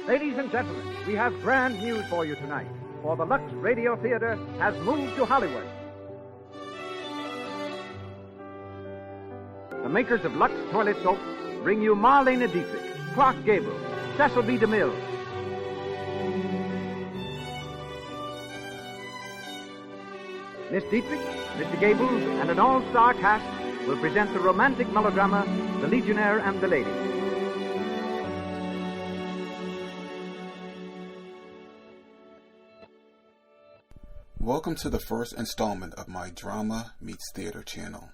Ladies and gentlemen, we have grand news for you tonight, for the Lux Radio Theater has moved to Hollywood. The makers of Lux Toilet Soap bring you Marlena Dietrich, Clark Gable, Cecil B. DeMille. Miss Dietrich, Mr. Gable, and an all-star cast will present the romantic melodrama, The Legionnaire and the Lady. Welcome to the first installment of my Drama Meets Theater channel.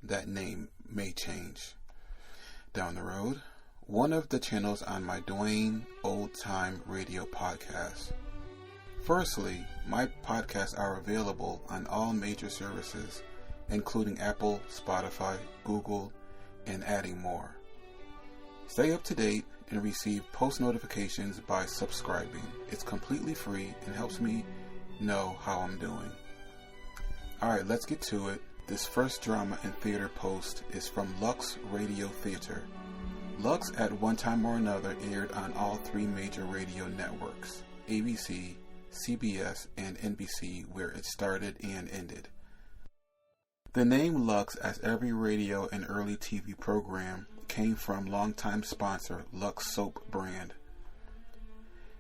That name may change down the road. One of the channels on my Dwayne Old Time Radio podcast. Firstly, my podcasts are available on all major services, including Apple, Spotify, Google, and adding more. Stay up to date and receive post notifications by subscribing. It's completely free and helps me know how I'm doing. Alright, let's get to it. This first drama and theater post is from Lux Radio Theater. Lux at one time or another aired on all three major radio networks, ABC, CBS, and NBC, where it started and ended. The name Lux, as every radio and early TV program, came from longtime sponsor Lux Soap brand.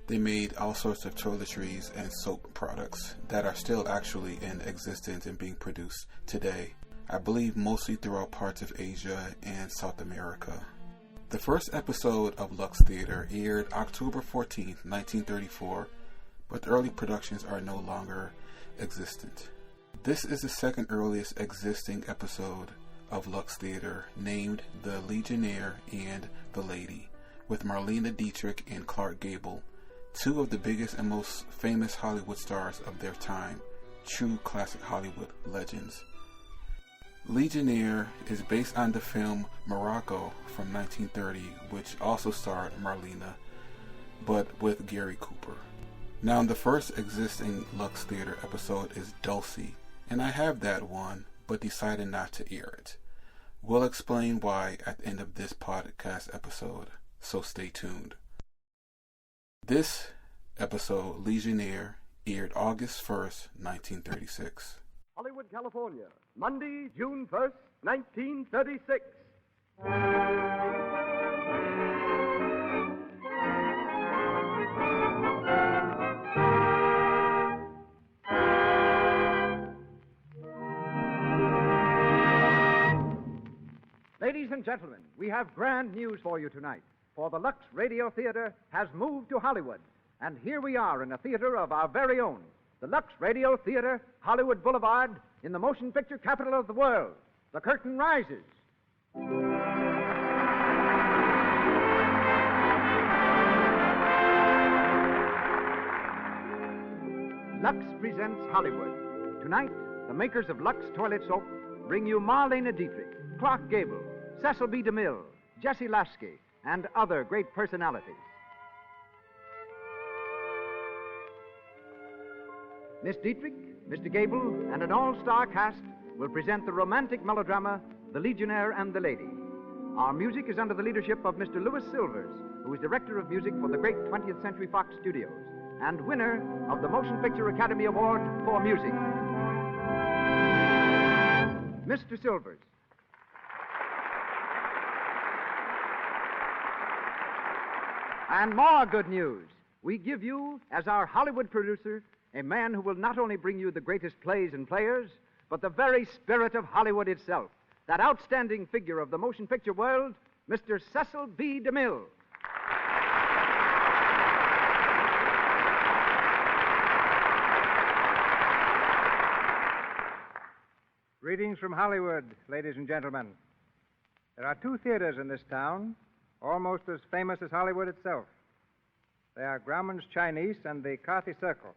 They made all sorts of toiletries and soap products that are still actually in existence and being produced today, I believe mostly throughout parts of Asia and South America. The first episode of Lux Theater aired October 14th, 1934, but early productions are no longer existent. This is the second earliest existing episode of Lux Theater, named The Legionnaire and the Lady, with Marlena Dietrich and Clark Gable, two of the biggest and most famous Hollywood stars of their time, true classic Hollywood legends. Legionnaire is based on the film Morocco from 1930, which also starred Marlena, but with Gary Cooper. Now, the first existing Lux Theater episode is Dulcie, and I have that one, but decided not to air it. We'll explain why at the end of this podcast episode, so stay tuned. This episode, Legionnaire, aired August 1st, 1936. Hollywood, California, Monday, June 1st, 1936. Ladies and gentlemen, we have grand news for you tonight, for the Lux Radio Theater has moved to Hollywood, and here we are in a theater of our very own, the Lux Radio Theater, Hollywood Boulevard, in the motion picture capital of the world. The curtain rises. Lux presents Hollywood. Tonight, the makers of Lux Toilet Soap bring you Marlena Dietrich, Clark Gable, Cecil B. DeMille, Jesse Lasky, and other great personalities. Miss Dietrich, Mr. Gable, and an all-star cast will present the romantic melodrama, The Legionnaire and the Lady. Our music is under the leadership of Mr. Louis Silvers, who is Director of Music for the great 20th Century Fox Studios and winner of the Motion Picture Academy Award for Music. Mr. Silvers. And more good news. We give you, as our Hollywood producer, a man who will not only bring you the greatest plays and players, but the very spirit of Hollywood itself, that outstanding figure of the motion picture world, Mr. Cecil B. DeMille. Greetings from Hollywood, ladies and gentlemen. There are two theaters in this town, almost as famous as Hollywood itself. They are Grauman's Chinese and the Carthy Circle.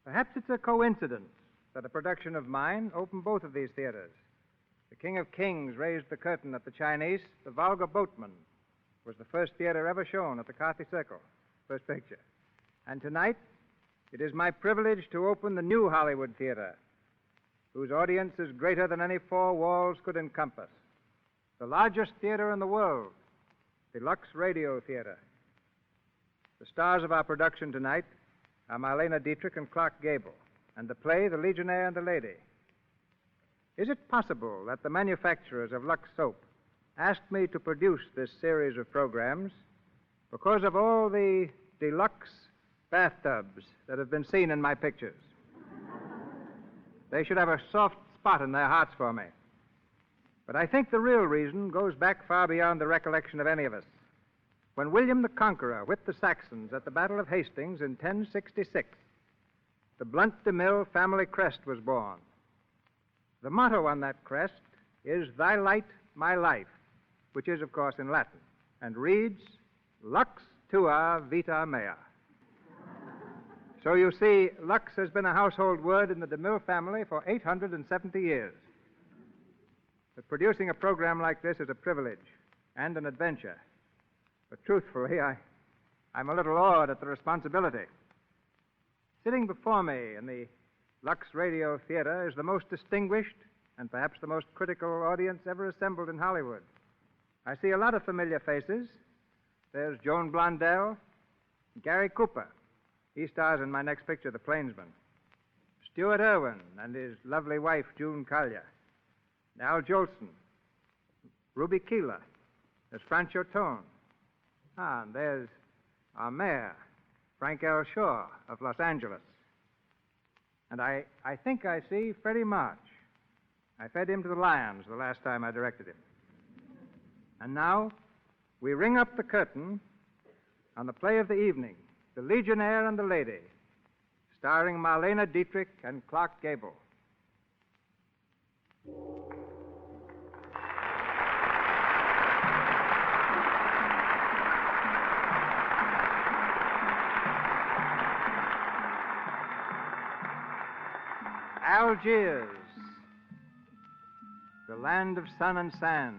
Perhaps it's a coincidence that a production of mine opened both of these theaters. The King of Kings raised the curtain at the Chinese. The Vulgar Boatman was the first theater ever shown at the Carthy Circle, first picture. And tonight, it is my privilege to open the new Hollywood Theater, whose audience is greater than any four walls could encompass. The largest theater in the world, the Lux Radio Theater. The stars of our production tonight are Marlena, Dietrich, and Clark Gable, and the play, The Legionnaire and the Lady. Is it possible that the manufacturers of Lux Soap asked me to produce this series of programs because of all the deluxe bathtubs that have been seen in my pictures? They should have a soft spot in their hearts for me. But I think the real reason goes back far beyond the recollection of any of us. When William the Conqueror whipped the Saxons at the Battle of Hastings in 1066, the blunt DeMille family crest was born. The motto on that crest is "Thy light, my life," which is, of course, in Latin, and reads, "Lux tua vita mea." So you see, Lux has been a household word in the DeMille family for 870 years. But producing a program like this is a privilege and an adventure. But truthfully, I'm a little awed at the responsibility. Sitting before me in the Lux Radio Theater is the most distinguished and perhaps the most critical audience ever assembled in Hollywood. I see a lot of familiar faces. There's Joan Blondell, Gary Cooper. He stars in my next picture, The Plainsman. Stuart Irwin and his lovely wife, June Collier. Al Jolson. Ruby Keeler. There's Francho Tone. And there's our mayor, Frank L. Shaw of Los Angeles. And I think I see Freddie March. I fed him to the lions the last time I directed him. And now we ring up the curtain on the play of the evening, The Legionnaire and the Lady, starring Marlena, Dietrich, and Clark Gable. Algiers, the land of sun and sand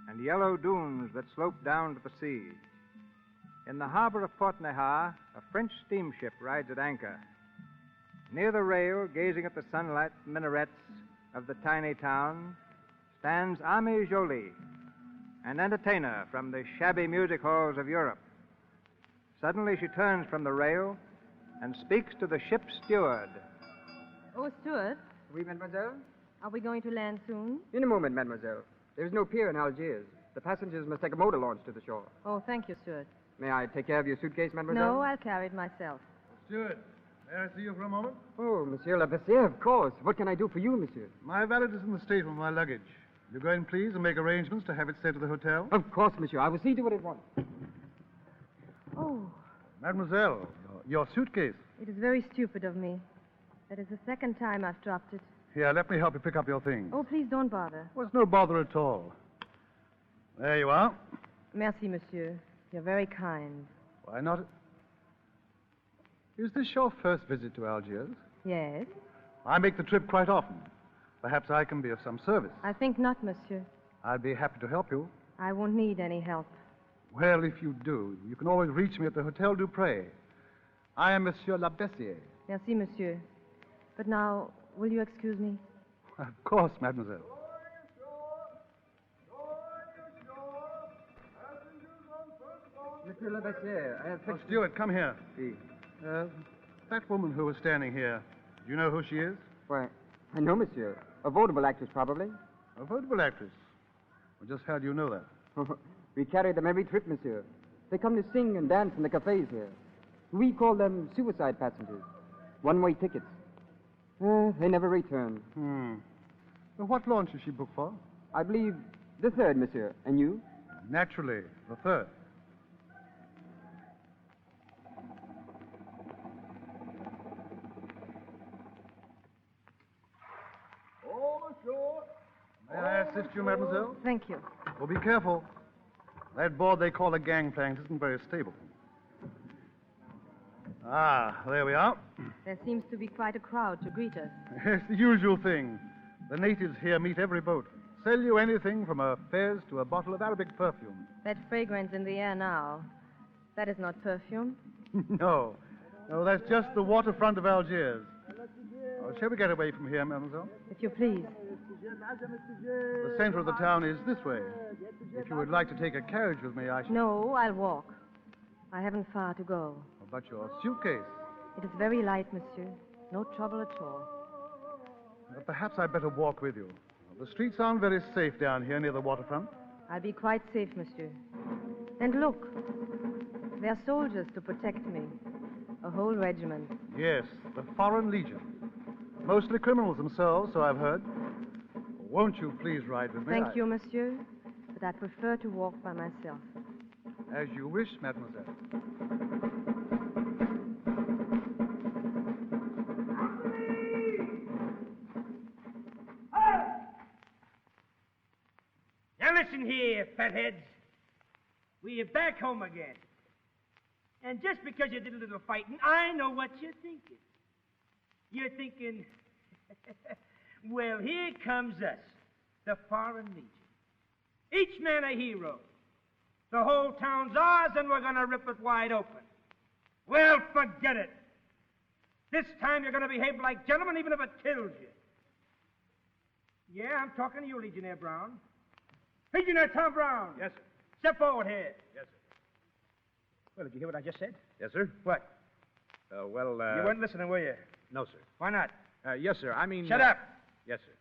and yellow dunes that slope down to the sea. In the harbor of Port Nahar, a French steamship rides at anchor. Near the rail, gazing at the sunlit minarets of the tiny town, stands Amie Jolie, an entertainer from the shabby music halls of Europe. Suddenly she turns from the rail and speaks to the ship's steward. Oh, Stuart, Oui, mademoiselle? are we going to land soon? In a moment, mademoiselle. There is no pier in Algiers. The passengers must take a motor launch to the shore. Oh, thank you, Stuart. May I take care of your suitcase, mademoiselle? No, I'll carry it myself. Steward, may I see you for a moment? Oh, Monsieur Labassiere, of course. What can I do for you, monsieur? My valet is in the stateroom with my luggage. You go in, please, and make arrangements to have it sent to the hotel. Of course, monsieur. I will see to it at once. Oh, Mademoiselle, your suitcase. it is very stupid of me. That is the second time I've dropped it. Here, let me help you pick up your things. Oh, please don't bother. Well, it's no bother at all. There you are. Merci, monsieur. You're very kind. Why not? Is this your first visit to Algiers? Yes? I make the trip quite often. Perhaps I can be of some service. I think not, monsieur. I'll be happy to help you. I won't need any help. Well, if you do, you can always reach me at the Hotel Dupré. I am Monsieur Labassiere. Merci, monsieur. But now, will you excuse me? Of course, mademoiselle. Monsieur Labassiere, I have Oh, fixed... Steward, come here. Si. That woman who was standing here, do you know who she is? Why, I know, monsieur. A vaudeville actress, probably. A vaudeville actress. Well, just how do you know that? We carry them every trip, monsieur. They come to sing and dance in the cafes here. We call them suicide passengers. One-way tickets. They never return. Well, what launch is she booked for? I believe the third, monsieur. And you? Naturally, the third. May I assist you, mademoiselle? Thank you. Well, be careful. That board they call a gangplank isn't very stable. Ah, there we are. There seems to be quite a crowd to greet us. It's the usual thing. The natives here meet every boat. Sell you anything from a fez to a bottle of Arabic perfume. That fragrance in the air now, that is not perfume. No, that's just the waterfront of Algiers. Oh, shall we get away from here, mademoiselle? If you please. The center of the town is this way. If you would like to take a carriage with me, I should... No, I'll walk. I haven't far to go. But your suitcase. It is very light, monsieur. No trouble at all. Perhaps I'd better walk with you. The streets aren't very safe down here near the waterfront. I'll be quite safe, monsieur. And look, there are soldiers to protect me. A whole regiment. Yes, the Foreign Legion. Mostly criminals themselves, so I've heard. Won't you please ride with me? Thank you, monsieur, but I prefer to walk by myself. As you wish, mademoiselle. Now listen here, fatheads. We're back home again. And just because you did a little fighting, I know what you're thinking. You're thinking, well, here comes us, the Foreign Legion. Each man a hero. The whole town's ours, and we're going to rip it wide open. Well, forget it. This time you're going to behave like gentlemen, even if it kills you. Yeah, I'm talking to you, Legionnaire Brown. Legionnaire Tom Brown. Yes, sir. Step forward here. Yes, sir. Well, did you hear what I just said? Yes, sir. What? You You weren't listening, were you? No, sir. Why not? Yes, sir. I mean... Shut up. Yes, sir.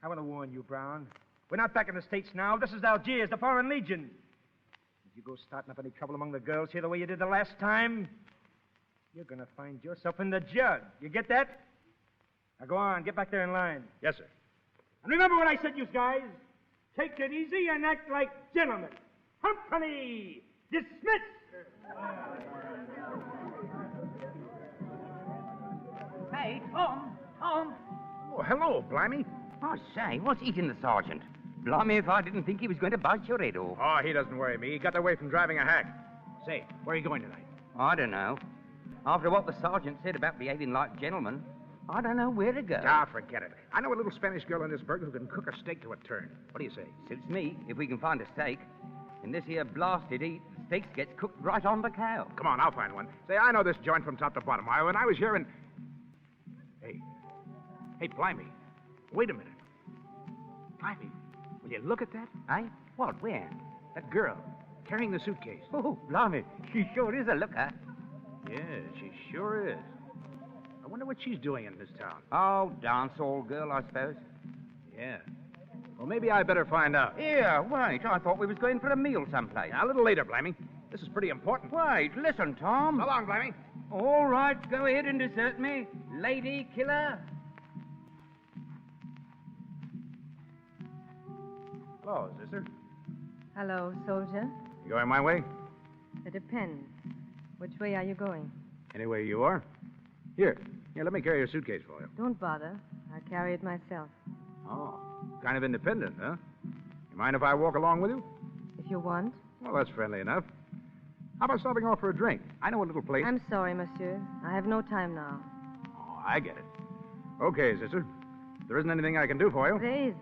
I want to warn you, Brown. We're not back in the States now. This is Algiers, the Foreign Legion. If you go starting up any trouble among the girls here the way you did the last time, you're going to find yourself in the jug. You get that? Now go on, get back there in line. Yes, sir. And remember what I said, you guys. Take it easy and act like gentlemen. Company dismissed. Hey, Tom. Oh, hello, Blimey. Oh, say, what's eating the sergeant? Blimey if I didn't think he was going to bite your head off. Oh, he doesn't worry me. He got away from driving a hack. Say, where are you going tonight? I don't know. After what the sergeant said about behaving like gentlemen, I don't know where to go. Ah, forget it. I know a little Spanish girl in this burg who can cook a steak to a turn. What do you say? Suits me, if we can find a steak. In this here blasted heat, the steaks gets cooked right on the cow. Come on, I'll find one. Say, I know this joint from top to bottom. When I was here in... Hey, Blimey. Wait a minute. Blimey, will you look at that? Eh? What, where? That girl, carrying the suitcase. Oh, blimey, she sure is a looker. Yeah, she sure is. I wonder what she's doing in this town. Oh, dance hall girl, I suppose. Yeah. Well, maybe I better find out. Yeah, wait, I thought we was going for a meal someplace. Yeah, a little later, Blimey. This is pretty important. Wait, listen, Tom. So long, Blimey. All right, go ahead and desert me, lady killer. Hello, sister. Hello, soldier. You going my way? It depends. Which way are you going? Any way you are. Here, let me carry your suitcase for you. Don't bother. I'll carry it myself. Oh, kind of independent, huh? You mind if I walk along with you? If you want. Well, that's friendly enough. How about stopping off for a drink? I know a little place. I'm sorry, monsieur. I have no time now. Oh, I get it. Okay, sister. If there isn't anything I can do for you. There is.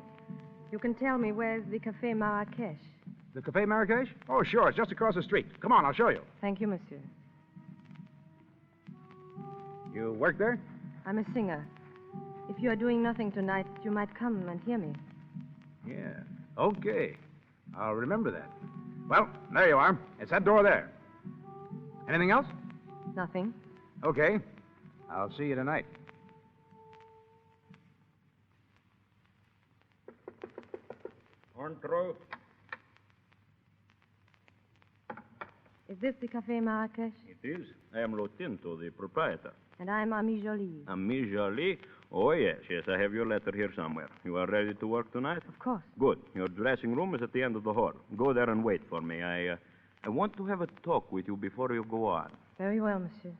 You can tell me where's the Café Marrakesh. The Café Marrakesh? Oh, sure. It's just across the street. Come on, I'll show you. Thank you, monsieur. You work there? I'm a singer. If you are doing nothing tonight, you might come and hear me. Yeah. Okay. I'll remember that. Well, there you are. It's that door there. Anything else? Nothing. Okay. I'll see you tonight. Entro. Is this the Café Marrakesh? It is. I am Lotinto, the proprietor. And I'm Ami Jolie. Ami Jolie? Oh, yes, I have your letter here somewhere. You are ready to work tonight? Of course. Good. Your dressing room is at the end of the hall. Go there and wait for me. I want to have a talk with you before you go on. Very well, monsieur.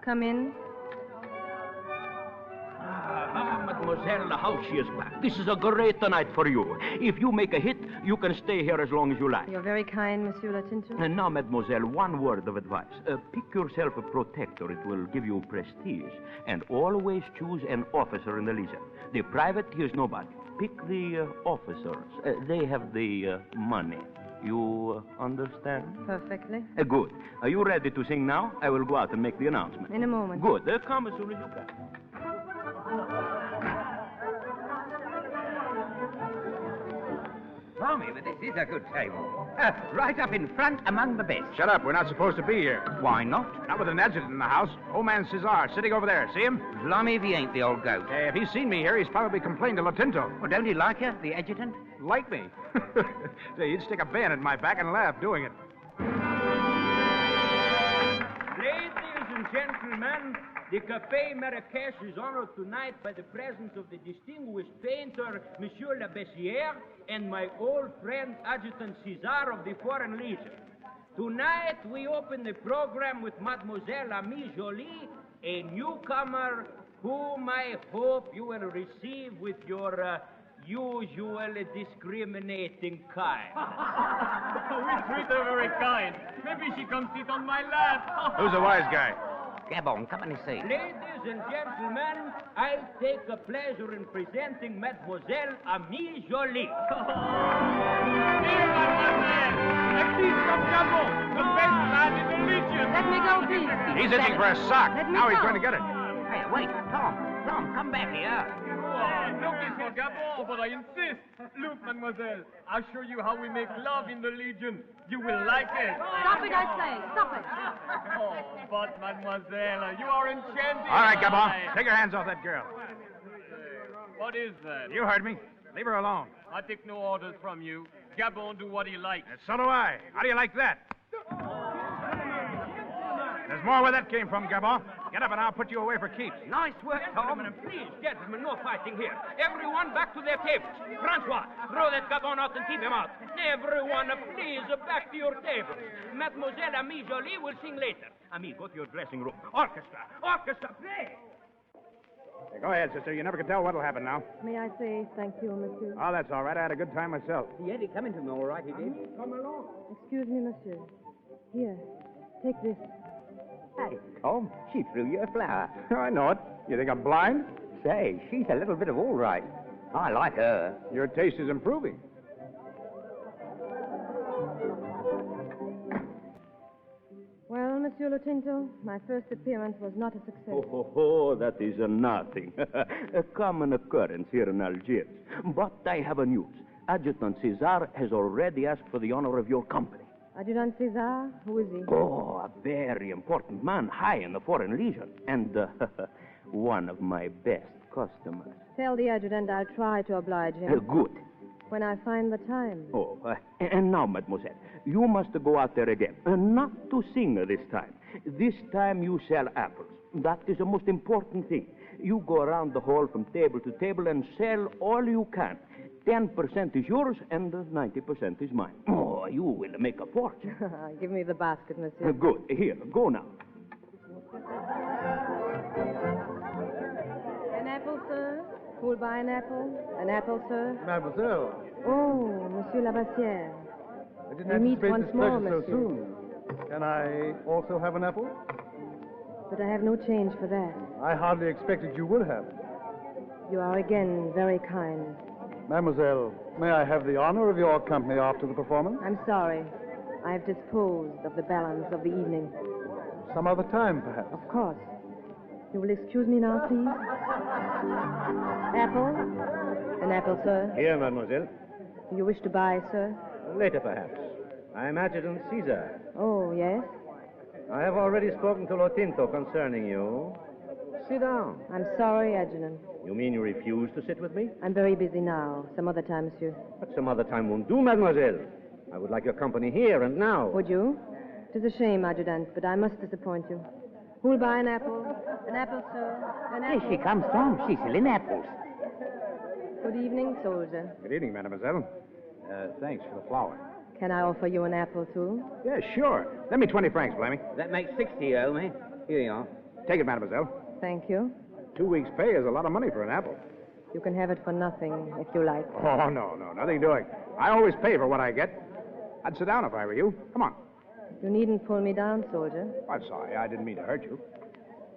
Come in. Mademoiselle, how she is back. This is a great night for you. If you make a hit, you can stay here as long as you like. You're very kind, Monsieur Latinto. And now, mademoiselle, one word of advice. Pick yourself a protector. It will give you prestige. And always choose an officer in the Legion. The private, he is nobody. Pick the officers. They have the money. You understand? Perfectly. Good. Are you ready to sing now? I will go out and make the announcement. In a moment. Good. Come as soon as you can. Blimey, but this is a good table. Right up in front among the best. Shut up. We're not supposed to be here. Why not? Not with an adjutant in the house. Old man Cesar sitting over there. See him? Blimey if he ain't the old goat. If he's seen me here, he's probably complained to Lotinto. Well, don't he like you, the adjutant? Like me? Say, he'd stick a bayonet in my back and laugh doing it. Ladies and gentlemen, the Café Marrakech is honored tonight by the presence of the distinguished painter, Monsieur La Bessière, and my old friend, Adjutant Cesar of the Foreign Legion. Tonight, we open the program with Mademoiselle Amie Jolie, a newcomer whom I hope you will receive with your usual discriminating kind. We treat her very kind. Maybe she comes sit on my lap. Who's the wise guy? Gabon, come and see. Ladies and gentlemen, I take a pleasure in presenting Mademoiselle Amie Jolie. Here, mademoiselle. Existe from Gabon, the best man in the Legion. Let me go, please. He's itching for a sock. Let me Now he's go. going to get it. Hey, wait, Tom. Tom, come back here. No kiss for Gabon, but I insist. Look, mademoiselle, I'll show you how we make love in the Legion. You will like it. Stop it, I say. Stop it. Oh, but mademoiselle, you are enchanting. All right, Gabon. I- Take your hands off that girl. What is that? You heard me. Leave her alone. I take no orders from you. Gabon do what he likes. And so do I. How do you like that? There's more where that came from, Gabon. Get up and I'll put you away for keeps. Nice work, Tom. Please, gentlemen, no fighting here. Everyone back to their tables. Francois, throw that Gabon out and keep him out. Everyone, please, back to your tables. Mademoiselle Amie Jolie will sing later. Amie, go to your dressing room. Orchestra, play. Hey, go ahead, sister. You never can tell what'll happen now. May I say thank you, monsieur? Oh, that's all right. I had a good time myself. He had it coming to him, all right, he did. Excuse me, monsieur. Here, take this. Hey, Tom, she threw you a flower. I know it. You think I'm blind? Say, she's a little bit of all right. I like her. Your taste is improving. Well, Monsieur Lotinto, my first appearance was not a success. That is nothing. A common occurrence here in Algiers. But I have a news. Adjutant Cesar has already asked for the honor of your company. Adjutant Cesar, who is he? Oh, a very important man, high in the Foreign Legion, and one of my best customers. Tell the adjutant I'll try to oblige him. Good. When I find the time. Oh, and now, mademoiselle, you must go out there again. Not to sing this time. This time you sell apples. That is the most important thing. You go around the hall from table to table and sell all you can. 10% is yours and 90% is mine. Oh, you will make a fortune. Give me the basket, monsieur. Good. Here, go now. An apple, sir? Who'll buy an apple? An apple, sir? Mademoiselle, Oh, Monsieur Labassière. I didn't We meet anticipate once this more, pleasure so monsieur. soon. Can I also have an apple? But I have no change for that. I hardly expected you would have. You are again very kind. Mademoiselle, may I have the honor of your company after the performance? I'm sorry. I've disposed of the balance of the evening. Some other time, perhaps. Of course. You will excuse me now, please? Apple? An apple, sir. Here, mademoiselle. You wish to buy, sir? Later, perhaps. I am Adjutant Caesar. Oh, yes? I have already spoken to Lotinto concerning you. Sit down. I'm sorry, Adjutant. You mean you refuse to sit with me? I'm very busy now. Some other time, monsieur. But some other time won't do, mademoiselle. I would like your company here and now. Would you? It is a shame, Adjutant, but I must disappoint you. Who'll buy an apple? An apple, sir? An apple? Here she comes, Tom. She's selling apples. Good evening, soldier. Good evening, mademoiselle. Thanks for the flower. Can I offer you an apple, too? Yeah, sure. Lend me 20 francs, Blamey. That makes 60, you owe me. Here you are. Take it, mademoiselle. Thank you. 2 weeks' pay is a lot of money for an apple. You can have it for nothing, if you like. Oh, no, nothing doing. I always pay for what I get. I'd sit down if I were you. Come on. You needn't pull me down, soldier. I'm sorry. I didn't mean to hurt you.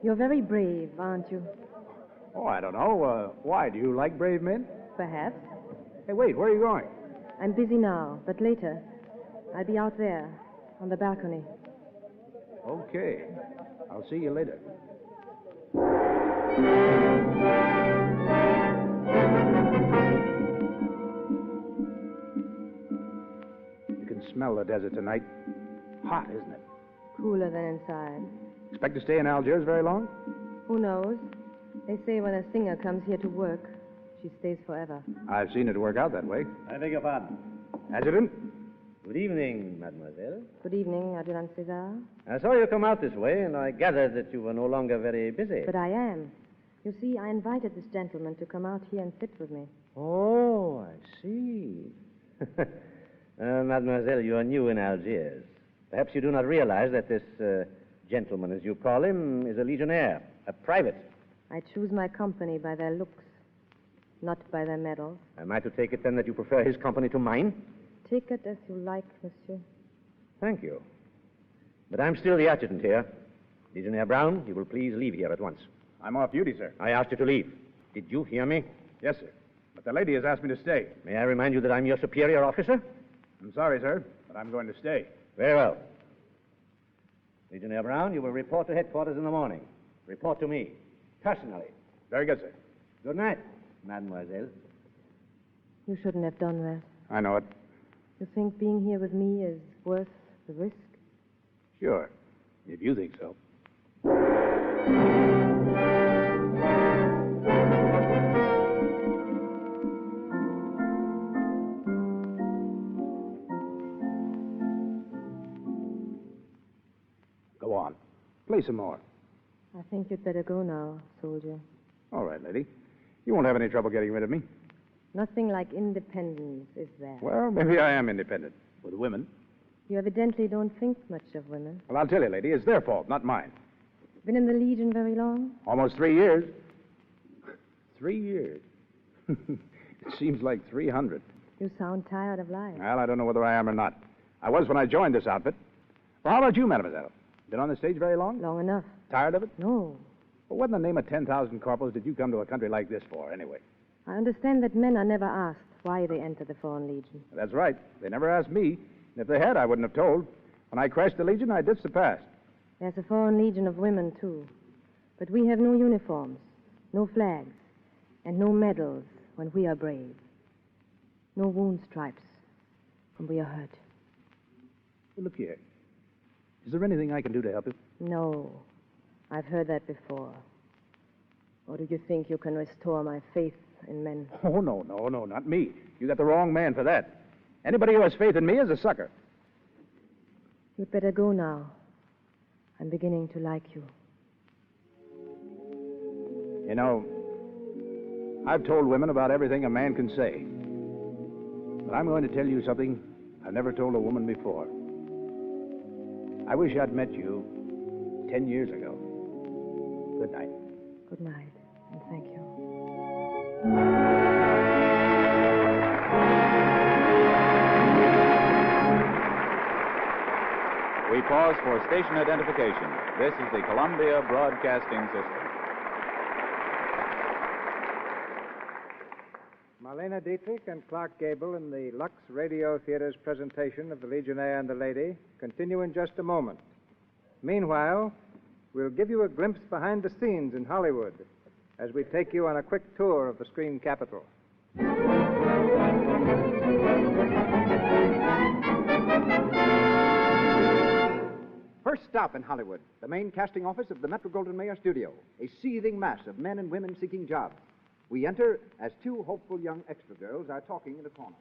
You're very brave, aren't you? Oh, I don't know. Why? Do you like brave men? Perhaps. Hey, wait. Where are you going? I'm busy now, but later. I'll be out there, on the balcony. Okay. I'll see you later. You can smell the desert tonight. Hot, isn't it? Cooler than inside. Expect to stay in Algiers very long? Who knows? They say when a singer comes here to work, she stays forever. I've seen it work out that way. I beg your pardon. Adjutant? Good evening, mademoiselle. Good evening, Adjutant Cesar. I saw you come out this way, and I gathered that you were no longer very busy. But I am. You see, I invited this gentleman to come out here and sit with me. Oh, I see. Mademoiselle, you are new in Algiers. Perhaps you do not realize that this gentleman, as you call him, is a legionnaire, a private. I choose my company by their looks, not by their medals. Am I to take it then that you prefer his company to mine? Take it as you like, monsieur. Thank you. But I'm still the adjutant here. Legionnaire Brown, you will please leave here at once. I'm off duty, sir. I asked you to leave. Did you hear me? Yes, sir. But the lady has asked me to stay. May I remind you that I'm your superior officer? I'm sorry, sir, but I'm going to stay. Very well. Legionnaire Brown, you will report to headquarters in the morning. Report to me, personally. Very good, sir. Good night, mademoiselle. You shouldn't have done that. I know it. You think being here with me is worth the risk? Sure, if you think so. Go on. Play some more. I think you'd better go now, soldier. All right, lady. You won't have any trouble getting rid of me. Nothing like independence, is there? Well, maybe I am independent. With women. You evidently don't think much of women. Well, I'll tell you, lady, it's their fault, not mine. Been in the Legion very long? Almost 3 years. 3 years? It seems like 300. You sound tired of life. Well, I don't know whether I am or not. I was when I joined this outfit. Well, how about you, mademoiselle? Been on the stage very long? Long enough. Tired of it? No. Well, what in the name of 10,000 corporals did you come to a country like this for, anyway? I understand that men are never asked why they enter the Foreign Legion. That's right. They never asked me. And if they had, I wouldn't have told. When I crashed the Legion, I ditched the past. There's a Foreign Legion of women, too. But we have no uniforms, no flags, and no medals when we are brave. No wound stripes when we are hurt. Look here. Is there anything I can do to help you? No. I've heard that before. Or do you think you can restore my faith in men? Oh, no, not me. You got the wrong man for that. Anybody who has faith in me is a sucker. You'd better go now. I'm beginning to like you. You know, I've told women about everything a man can say. But I'm going to tell you something I've never told a woman before. I wish I'd met you 10 years ago. Good night. Good night, and thank you. We pause for station identification. This is the Columbia Broadcasting System. Marlena, Dietrich, and Clark Gable in the Lux Radio Theater's presentation of The Legionnaire and the Lady continue in just a moment. Meanwhile, we'll give you a glimpse behind the scenes in Hollywood as we take you on a quick tour of the screen capital. First stop in Hollywood, the main casting office of the Metro-Goldwyn-Mayer studio, a seething mass of men and women seeking jobs. We enter as two hopeful young extra girls are talking in a corner.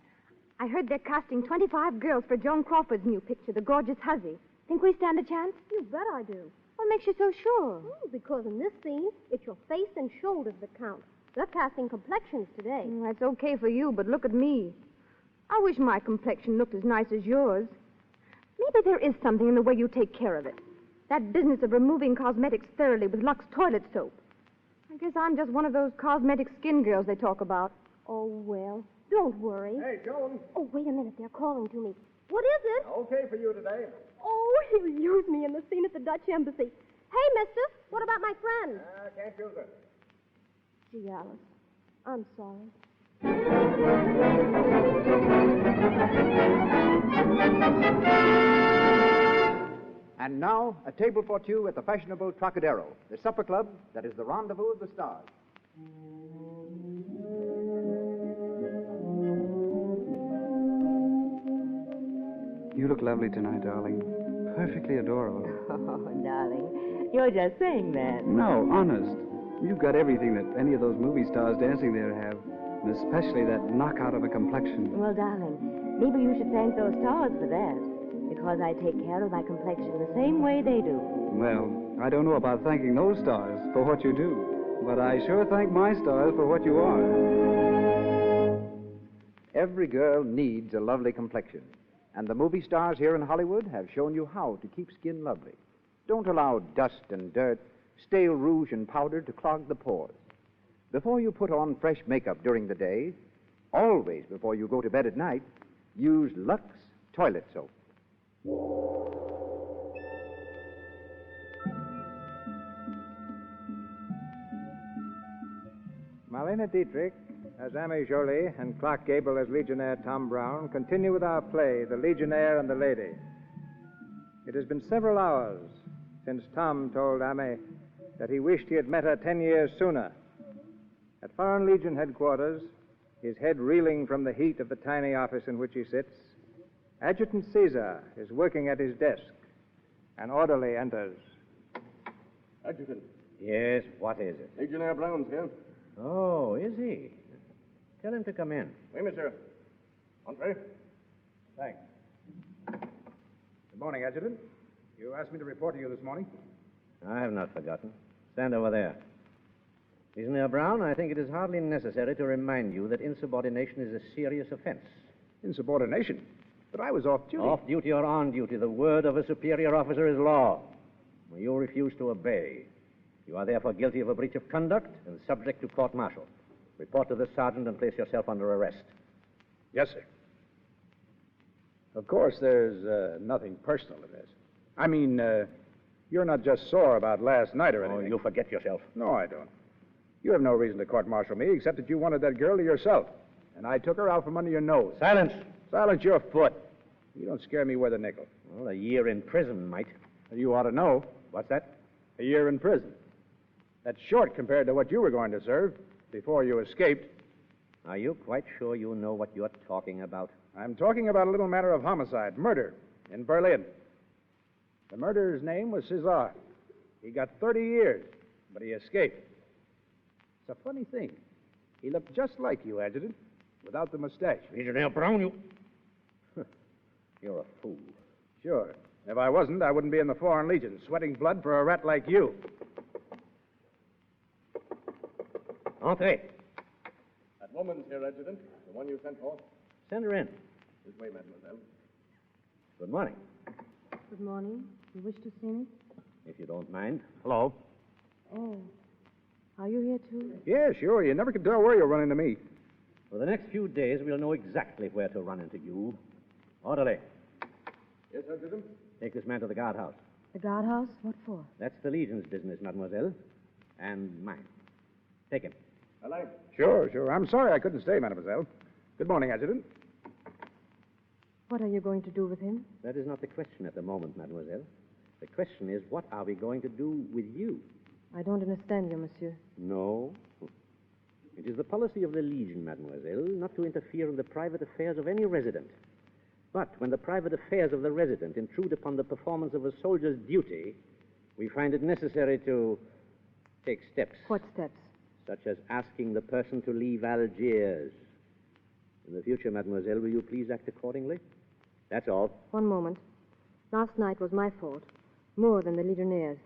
I heard they're casting 25 girls for Joan Crawford's new picture, The Gorgeous Hussy. Think we stand a chance? You bet I do. What makes you so sure? Because in this scene, it's your face and shoulders that count. They're casting complexions today. That's okay for you, but look at me. I wish my complexion looked as nice as yours. Maybe there is something in the way you take care of it. That business of removing cosmetics thoroughly with Lux toilet soap. I guess I'm just one of those cosmetic skin girls they talk about. Oh, well, don't worry. Hey, Joan. Oh, wait a minute. They're calling to me. What is it? Okay for you today. Oh, he'll use me in the scene at the Dutch Embassy. Hey, mister, what about my friend? Can't use it. Gee, Alice, I'm sorry. And now, a table for two at the fashionable Trocadero, the supper club that is the rendezvous of the stars. You look lovely tonight, darling. Perfectly adorable. Oh, darling, you're just saying that. No, honest. You've got everything that any of those movie stars dancing there have, and especially that knockout of a complexion. Well, darling, maybe you should thank those stars for that, because I take care of my complexion the same way they do. Well, I don't know about thanking those stars for what you do, but I sure thank my stars for what you are. Every girl needs a lovely complexion, and the movie stars here in Hollywood have shown you how to keep skin lovely. Don't allow dust and dirt, stale rouge and powder to clog the pores. Before you put on fresh makeup during the day, always before you go to bed at night, use Lux toilet soap. Marlena Dietrich, as Amy Jolie, and Clark Gable as Legionnaire Tom Brown, continue with our play, The Legionnaire and the Lady. It has been several hours since Tom told Amy that he wished he had met her 10 years sooner. At Foreign Legion headquarters, his head reeling from the heat of the tiny office in which he sits, Adjutant Caesar is working at his desk. An orderly enters. Adjutant. Yes, what is it? Legionnaire Brown's here. Oh, is he? Tell him to come in. Oui, monsieur. Entrez. Thanks. Good morning, Adjutant. You asked me to report to you this morning. I have not forgotten. Stand over there. Legionnaire Brown, I think it is hardly necessary to remind you that insubordination is a serious offense. Insubordination? But I was off duty. Off duty or on duty, the word of a superior officer is law. You refuse to obey. You are therefore guilty of a breach of conduct and subject to court-martial. Report to the sergeant and place yourself under arrest. Yes, sir. Of course, there's nothing personal in this. I mean, you're not just sore about last night or anything. Oh, you forget yourself. No, I don't. You have no reason to court-martial me except that you wanted that girl to yourself. And I took her out from under your nose. Silence. Silence your foot. You don't scare me worth a nickel. Well, a year in prison might. You ought to know. What's that? A year in prison. That's short compared to what you were going to serve before you escaped. Are you quite sure you know what you're talking about? I'm talking about a little matter of homicide, murder, in Berlin. The murderer's name was Cesar. He got 30 years, but he escaped. It's a funny thing. He looked just like you, Adjutant, without the mustache. Legionnaire Brown, you... You're a fool. Sure. If I wasn't, I wouldn't be in the Foreign Legion, sweating blood for a rat like you. Entrez. That woman's here, Adjutant. The one you sent for. Send her in. This way, mademoiselle. Good morning. Good morning. You wish to see me? If you don't mind. Hello. Oh. Are you here, too? Yeah, sure. You never can tell where you'll run into me. For the next few days, we'll know exactly where to run into you. Orderly. Yes, Adjutant? Take this man to the guardhouse. The guardhouse? What for? That's the Legion's business, mademoiselle. And mine. Take him. Sure. I'm sorry I couldn't stay, mademoiselle. Good morning, Adjutant. What are you going to do with him? That is not the question at the moment, mademoiselle. The question is, what are we going to do with you? I don't understand you, monsieur. No. It is the policy of the Legion, mademoiselle, not to interfere in the private affairs of any resident. But when the private affairs of the resident intrude upon the performance of a soldier's duty, we find it necessary to take steps. What steps? Such as asking the person to leave Algiers. In the future, mademoiselle, will you please act accordingly? That's all. One moment. Last night was my fault, more than the Legionnaire's.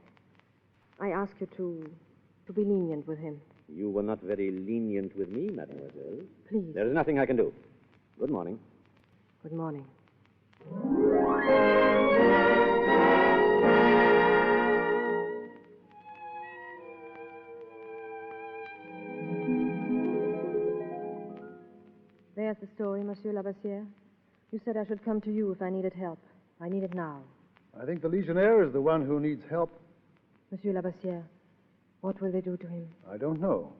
I ask you to be lenient with him. You were not very lenient with me, mademoiselle. Please. There is nothing I can do. Good morning. Good morning. There's the story, Monsieur Labassière. You said I should come to you if I needed help. I need it now. I think the Legionnaire is the one who needs help. Monsieur Labassière, what will they do to him? I don't know.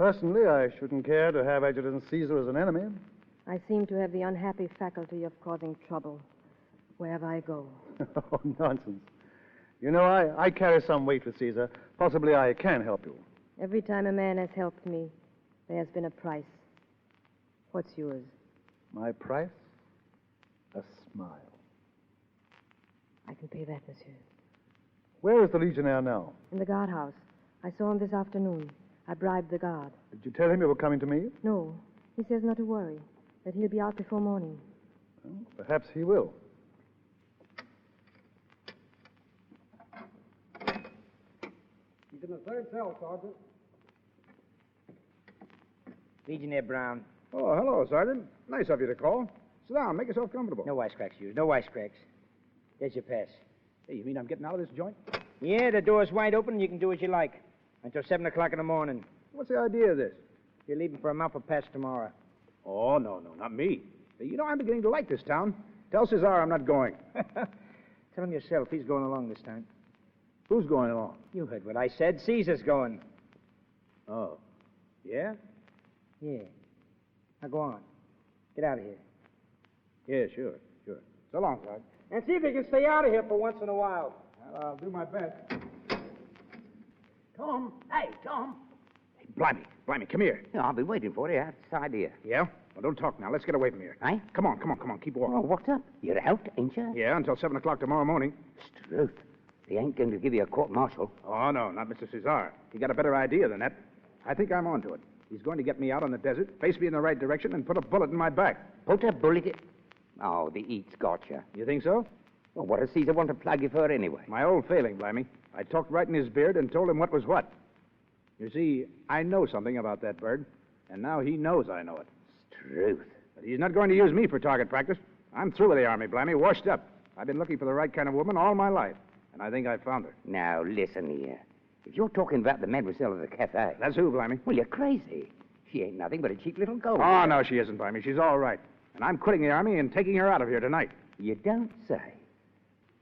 Personally, I shouldn't care to have Adjutant Caesar as an enemy. I seem to have the unhappy faculty of causing trouble wherever I go. Oh, nonsense. You know, I carry some weight with Caesar. Possibly I can help you. Every time a man has helped me, there has been a price. What's yours? My price? A smile. I can pay that, monsieur. Where is the Legionnaire now? In the guardhouse. I saw him this afternoon. I bribed the guard. Did you tell him you were coming to me? No. He says not to worry, that he'll be out before morning. Well, perhaps he will. He's in the third cell, Sergeant. Legionnaire Brown. Oh, hello, Sergeant. Nice of you to call. Sit down. Make yourself comfortable. No wisecracks, Hughes. No wisecracks. There's your pass. Hey, you mean I'm getting out of this joint? Yeah, the door's wide open and you can do as you like. Until 7 o'clock in the morning. What's the idea of this? You're leaving for a Malpa Pass tomorrow. Oh, no, not me. You know, I'm beginning to like this town. Tell Cesar I'm not going. Tell him yourself. He's going along this time. Who's going along? You heard what I said. Caesar's going. Oh. Yeah? Yeah. Now go on. Get out of here. Yeah, sure. So long, Sergeant. And see if you can stay out of here for once in a while. Well, I'll do my best. Tom. Hey, Tom. Hey, Blimey, come here. Yeah, I've been waiting for you outside here. Yeah? Well, don't talk now. Let's get away from here. Aye? Come on. Keep walking. Oh, what's up? You're out, ain't you? Yeah, until 7 o'clock tomorrow morning. Struth. They ain't going to give you a court-martial. Oh, no, not Mr. Cesar. He got a better idea than that. I think I'm onto it. He's going to get me out on the desert, face me in the right direction, and put a bullet in my back. Put a bullet in... Oh, the eat's got you. You think so? Well, what does Caesar want to plug you for anyway? My old failing, Blimey. I talked right in his beard and told him what was what. You see, I know something about that bird, and now he knows I know it. Truth. But he's not going to use me for target practice. I'm through with the Army, Blimey, washed up. I've been looking for the right kind of woman all my life, and I think I found her. Now, listen here. If you're talking about the mademoiselle of the cafe... That's who, Blimey? Well, you're crazy. She ain't nothing but a cheap little gold. Oh, no, she isn't, Blimey. She's all right. And I'm quitting the Army and taking her out of here tonight. You don't say.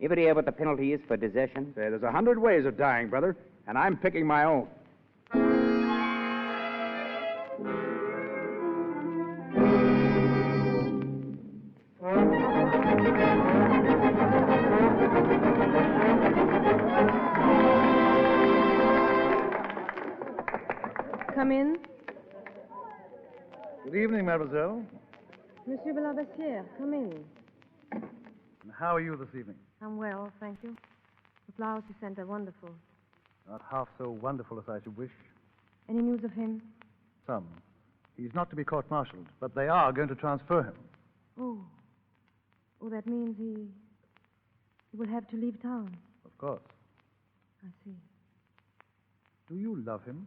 You ever hear what the penalty is for desertion? Say, there's 100 ways of dying, brother, and I'm picking my own. Come in. Good evening, mademoiselle. Monsieur Belavassiere, come in. And how are you this evening? I'm well, thank you. The flowers you sent are wonderful. Not half so wonderful as I should wish. Any news of him? Some. He's not to be court-martialed, but they are going to transfer him. Oh, that means he will have to leave town. Of course. I see. Do you love him?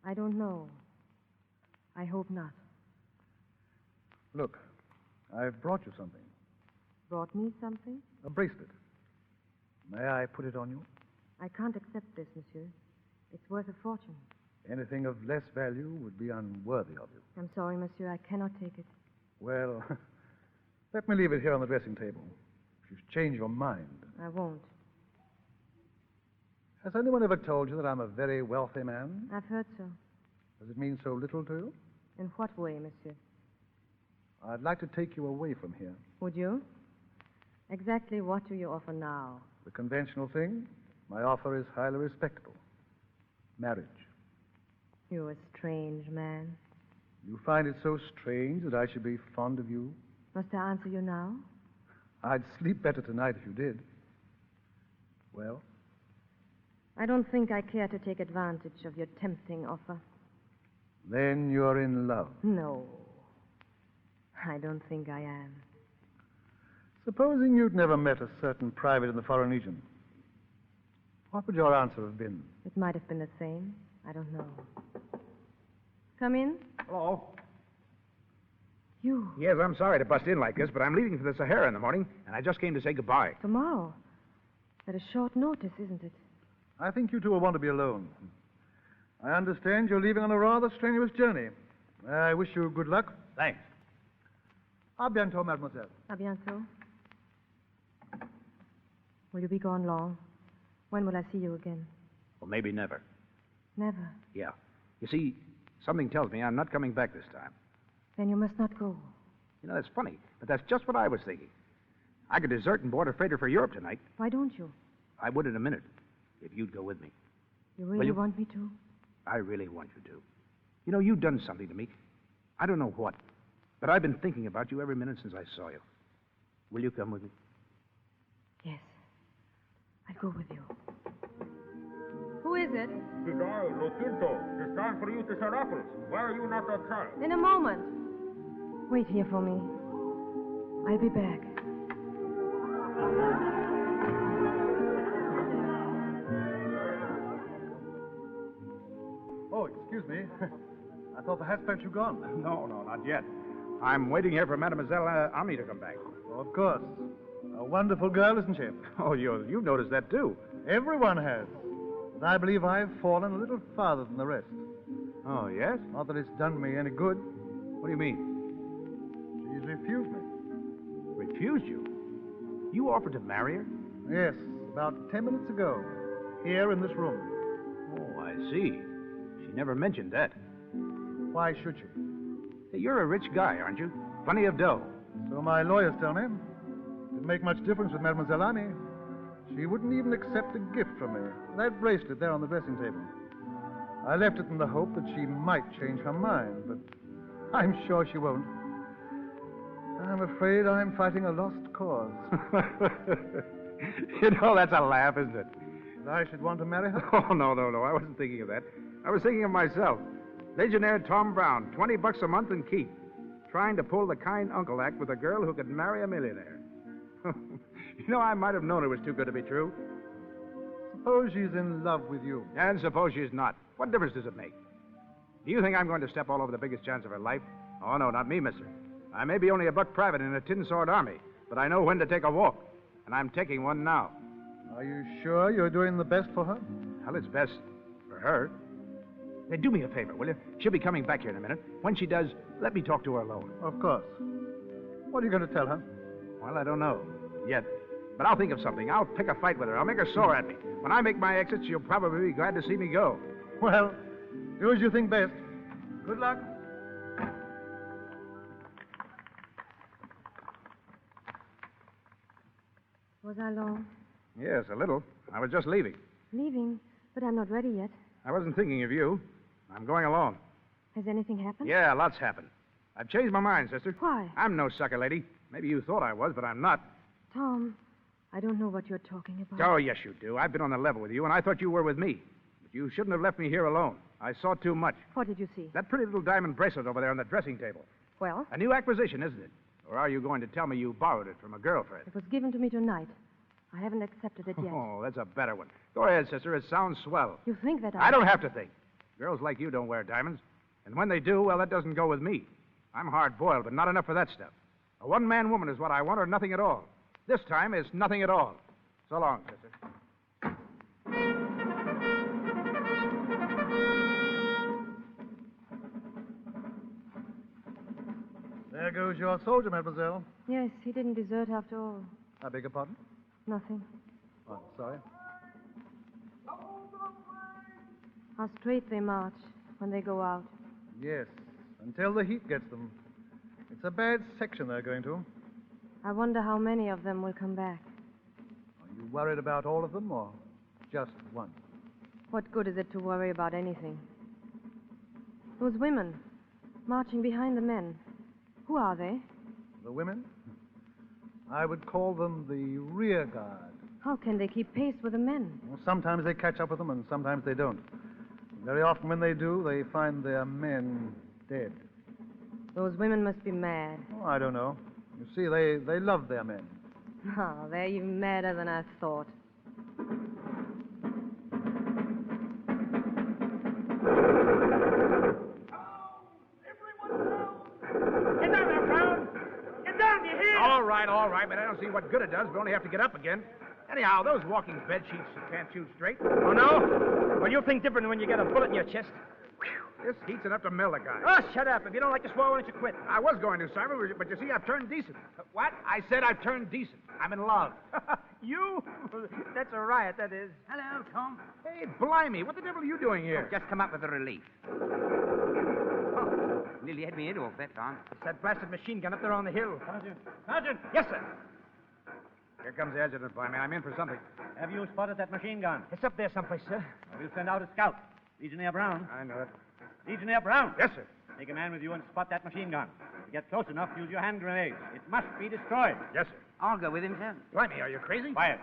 I don't know. I hope not. Look, I've brought you something. Brought me something? A bracelet. May I put it on you? I can't accept this, monsieur. It's worth a fortune. Anything of less value would be unworthy of you. I'm sorry, monsieur. I cannot take it. Well, let me leave it here on the dressing table. If you change your mind. I won't. Has anyone ever told you that I'm a very wealthy man? I've heard so. Does it mean so little to you? In what way, monsieur? I'd like to take you away from here. Would you? Exactly what do you offer now? The conventional thing. My offer is highly respectable. Marriage. You're a strange man. You find it so strange that I should be fond of you? Must I answer you now? I'd sleep better tonight if you did. Well? I don't think I care to take advantage of your tempting offer. Then you're in love. No. I don't think I am. Supposing you'd never met a certain private in the Foreign Legion, what would your answer have been? It might have been the same. I don't know. Come in. Hello. You? Yes, I'm sorry to bust in like this, but I'm leaving for the Sahara in the morning, and I just came to say goodbye. Tomorrow? That is short notice, isn't it? I think you two will want to be alone. I understand you're leaving on a rather strenuous journey. I wish you good luck. Thanks. A bientôt, mademoiselle. A bientôt. Will you be gone long? When will I see you again? Well, maybe never. Never. Yeah. You see, Something tells me I'm not coming back this time. Then you must not go. You know, that's funny, but that's just what I was thinking. I could desert and board a freighter for Europe tonight. Why don't you? I would in a minute, if you'd go with me. You really want me to? I really want you to. You know, you've done something to me. I don't know what, but I've been thinking about you every minute since I saw you. Will you come with me? Yes. I'll go with you. Who is it? It is I, Lotinto. It's time for you to sell apples. Why are you not outside? In a moment. Wait here for me. I'll be back. Oh, excuse me. I thought perhaps you gone. No, not yet. I'm waiting here for Mademoiselle Ami to come back. Oh, of course. A wonderful girl, isn't she? Oh, you've noticed that, too. Everyone has. But I believe I've fallen a little farther than the rest. Oh, yes? Not that it's done me any good. What do you mean? She's refused me. Refused you? You offered to marry her? Yes, about 10 minutes ago. Here in this room. Oh, I see. She never mentioned that. Why should she? Hey, you're a rich guy, aren't you? Plenty of dough. So my lawyers tell me. Didn't make much difference with Mademoiselle Ami. She wouldn't even accept a gift from me. That bracelet there on the dressing table. I left it in the hope that she might change her mind, but I'm sure she won't. I'm afraid I'm fighting a lost cause. You know, that's a laugh, isn't it? That I should want to marry her? Oh, no. I wasn't thinking of that. I was thinking of myself. Legionnaire Tom Brown, $20 a month and keep. Trying to pull the kind uncle act with a girl who could marry a millionaire. You know, I might have known it was too good to be true. Suppose she's in love with you. And suppose she's not. What difference does it make? Do you think I'm going to step all over the biggest chance of her life? Oh, no, not me, mister. I may be only a buck private in a tin sword army, but I know when to take a walk. And I'm taking one now. Are you sure you're doing the best for her? Well, it's best for her. Hey, do me a favor, will you? She'll be coming back here in a minute. When she does, let me talk to her alone. Of course. What are you going to tell her? Well, I don't know yet. But I'll think of something. I'll pick a fight with her. I'll make her sore at me. When I make my exit, she'll probably be glad to see me go. Well, do as you think best. Good luck. Was I long? Yes, a little. I was just leaving. Leaving? But I'm not ready yet. I wasn't thinking of you. I'm going alone. Has anything happened? Yeah, lots happened. I've changed my mind, sister. Why? I'm no sucker lady. Maybe you thought I was, but I'm not. Tom, I don't know what you're talking about. Oh, yes, you do. I've been on the level with you, and I thought you were with me. But you shouldn't have left me here alone. I saw too much. What did you see? That pretty little diamond bracelet over there on the dressing table. Well? A new acquisition, isn't it? Or are you going to tell me you borrowed it from a girlfriend? It was given to me tonight. I haven't accepted it yet. Oh, that's a better one. Go ahead, sister. It sounds swell. You think that I don't have to think. Girls like you don't wear diamonds. And when they do, well, that doesn't go with me. I'm hard-boiled, but not enough for that stuff. A one-man woman is what I want, or nothing at all. This time, it's nothing at all. So long, sister. There goes your soldier, mademoiselle. Yes, he didn't desert after all. I beg your pardon? Nothing. Oh, I'm sorry. How straight they march when they go out. Yes, until the heat gets them. It's a bad section they're going to. I wonder how many of them will come back. Are you worried about all of them, or just one? What good is it to worry about anything? Those women, marching behind the men. Who are they? The women? I would call them the rear guard. How can they keep pace with the men? Well, sometimes they catch up with them, and sometimes they don't. Very often when they do, they find their men dead. Those women must be mad. Oh, I don't know. You see, they love their men. Oh, they're even madder than I thought. Get down there, Brown! Get down, you hear? All right, but I don't see what good it does. We only have to get up again. Anyhow, those walking bed sheets can't shoot straight. Oh, no? Well, you'll think different when you get a bullet in your chest. This heat's enough to mill a guy. Oh, shut up. If you don't like to swear, why don't you quit? I was going to, Simon, but you see, I've turned decent. What? I said I've turned decent. I'm in love. You? That's a riot, that is. Hello, Tom. Hey, blimey, what the devil are you doing here? Just come up with a relief. Oh, nearly had me head off that time. It's that blasted machine gun up there on the hill. Sergeant! Yes, sir. Here comes the adjutant, blimey. I'm in for something. Have you spotted that machine gun? It's up there someplace, sir. We'll send out a scout. Legionnaire Brown. I know it. Legionnaire Brown. Yes, sir. Take a man with you and spot that machine gun. If you get close enough, use your hand grenades. It must be destroyed. Yes, sir. I'll go with him, sir. Blimey, are you crazy? Quiet.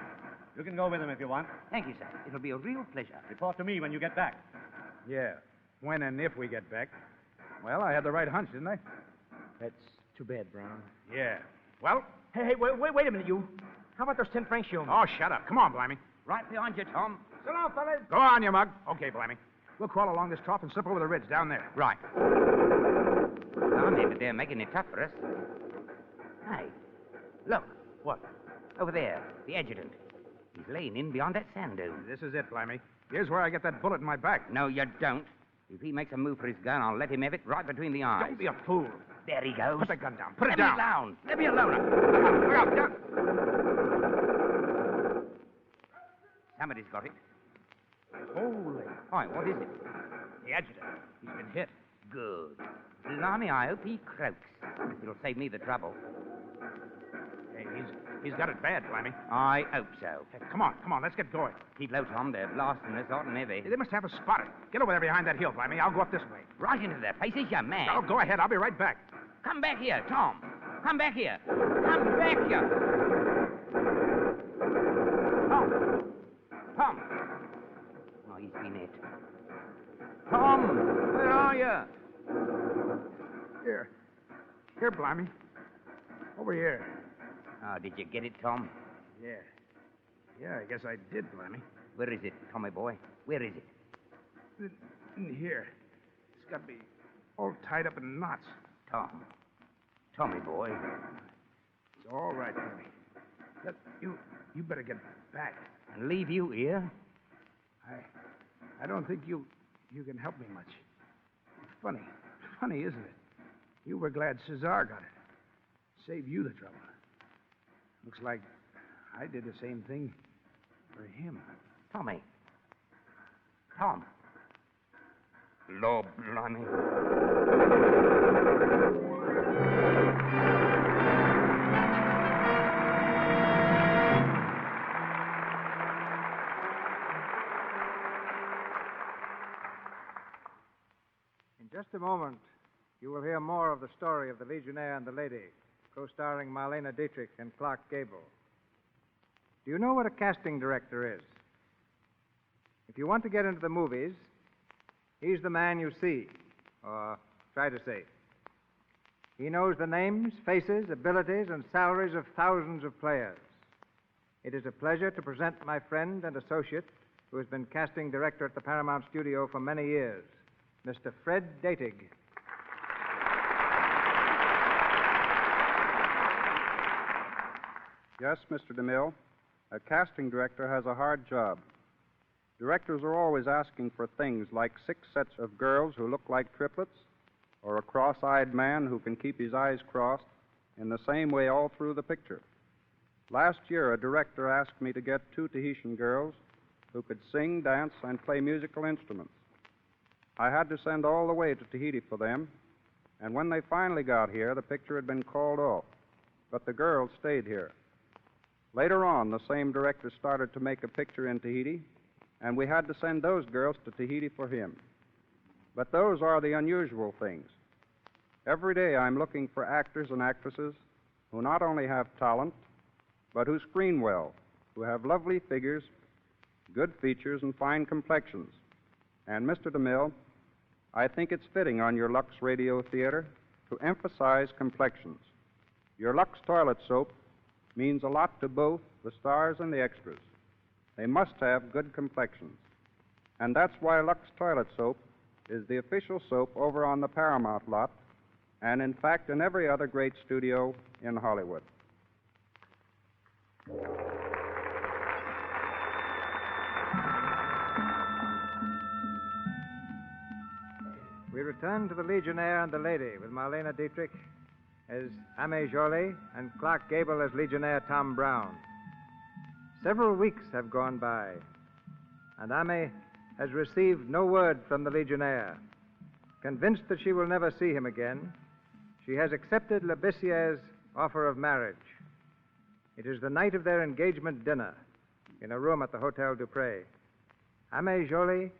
You can go with him if you want. Thank you, sir. It'll be a real pleasure. Report to me when you get back. Yeah. When and if we get back. Well, I had the right hunch, didn't I? That's too bad, Brown. Yeah. Well? Hey, wait a minute, you. How about those 10 francs you owe me? Oh, shut up. Come on, blimey. Right behind you, Tom. So long, fellas. Go on, you mug. Okay, blimey. We'll crawl along this trough and slip over the ridge down there. Right. Darn it, they're making it tough for us. Hey, look. What? Over there, the adjutant. He's laying in beyond that sand dune. This is it, blimey. Here's where I get that bullet in my back. No, you don't. If he makes a move for his gun, I'll let him have it right between the eyes. Don't be a fool. There he goes. Put the gun down. Put Let it down. me alone. Let me alone. Look out, look out. Somebody's got it. Holy. Hi, what is it? The adjutant. He's been hit. Good. Blimey, I hope he croaks. It'll save me the trouble. Hey, he's got it bad, blimey. I hope so. Hey, come on, let's get going. Keep low, Tom. They're blasting us hot and heavy. They must have us spotted. Get over there behind that hill, blimey. I'll go up this way. Right into their faces, you man. Oh, go ahead. I'll be right back. Come back here, Tom. Come back here. Come back here. Tom. Oh, he's been hit. Tom, where are you? Here, blimey. Over here. Oh, did you get it, Tom? Yeah, I guess I did, blimey. Where is it, Tommy boy? Where is it? In here. It's got me all tied up in knots. Tom. Tommy boy. It's all right, blimey. You better get back. And leave you here? I don't think you can help me much. Funny, isn't it? You were glad Cesar got it. Save you the trouble. Looks like I did the same thing for him. Tommy. Tom. Lord blimey. In just a moment, you will hear more of the story of the Legionnaire and the Lady, co-starring Marlena Dietrich and Clark Gable. Do you know what a casting director is? If you want to get into the movies, he's the man you see, or try to see. He knows the names, faces, abilities, and salaries of thousands of players. It is a pleasure to present my friend and associate, who has been casting director at the Paramount Studio for many years, Mr. Fred Dietrich. Yes, Mr. DeMille. A casting director has a hard job. Directors are always asking for things like 6 sets of girls who look like triplets, or a cross-eyed man who can keep his eyes crossed in the same way all through the picture. Last year, a director asked me to get 2 Tahitian girls who could sing, dance, and play musical instruments. I had to send all the way to Tahiti for them, and when they finally got here, the picture had been called off, but the girls stayed here. Later on, the same director started to make a picture in Tahiti, and we had to send those girls to Tahiti for him. But those are the unusual things. Every day I'm looking for actors and actresses who not only have talent, but who screen well, who have lovely figures, good features, and fine complexions. And, Mr. DeMille, I think it's fitting on your Lux Radio Theater to emphasize complexions. Your Lux toilet soap means a lot to both the stars and the extras. They must have good complexions. And that's why Lux Toilet Soap is the official soap over on the Paramount lot, and in fact in every other great studio in Hollywood. return to the Legionnaire and the Lady with Marlena Dietrich as Ame Jolie and Clark Gable as Legionnaire Tom Brown. Several weeks have gone by, and Ame has received no word from the Legionnaire. Convinced that she will never see him again, she has accepted Lebessier's offer of marriage. It is the night of their engagement dinner in a room at the Hotel Dupré. Ame Jolie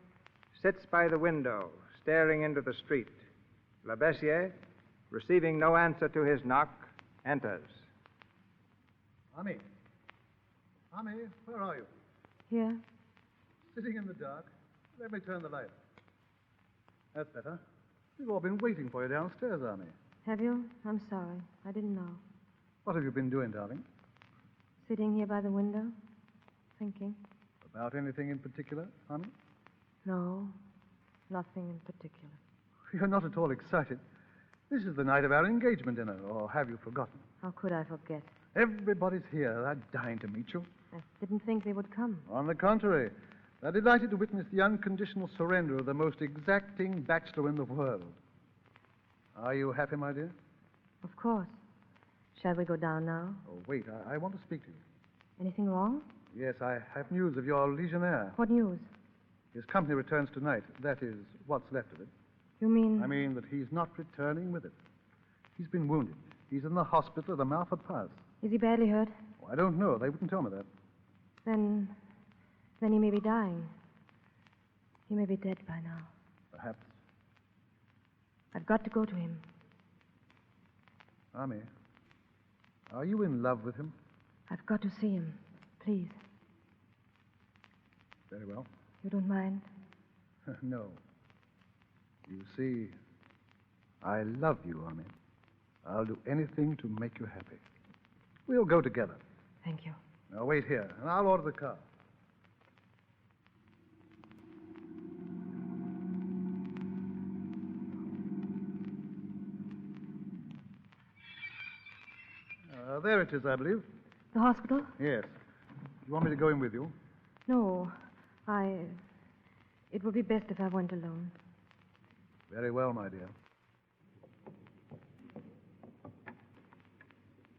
sits by the window, staring into the street. Lebessier, receiving no answer to his knock, enters. Ami. Ami, where are you? Here. Sitting in the dark. Let me turn the light. That's better. We've all been waiting for you downstairs, Ami. Have you? I'm sorry. I didn't know. What have you been doing, darling? Sitting here by the window, thinking. About anything in particular, Ami? No, nothing in particular. You're not at all excited. This is the night of our engagement dinner, or have you forgotten? How could I forget? Everybody's here. They're dying to meet you. I didn't think they would come. On the contrary, they're delighted to witness the unconditional surrender of the most exacting bachelor in the world. Are you happy, my dear? Of course. Shall we go down now? Oh, wait, I want to speak to you. Anything wrong? Yes, I have news of your Legionnaire. What news? His company returns tonight. That is, what's left of it. You mean? I mean that he's not returning with it. He's been wounded. He's in the hospital at the mouth of Paz. Is he badly hurt? Oh, I don't know. They wouldn't tell me that. Then he may be dying. He may be dead by now. Perhaps. I've got to go to him. Ami, are you in love with him? I've got to see him. Please. Very well. You don't mind? No. You see, I love you, Ami. I'll do anything to make you happy. We'll go together. Thank you. Now, wait here, and I'll order the car. There it is, I believe. The hospital? Yes. You want me to go in with you? No. It would be best if I went alone. Very well, my dear.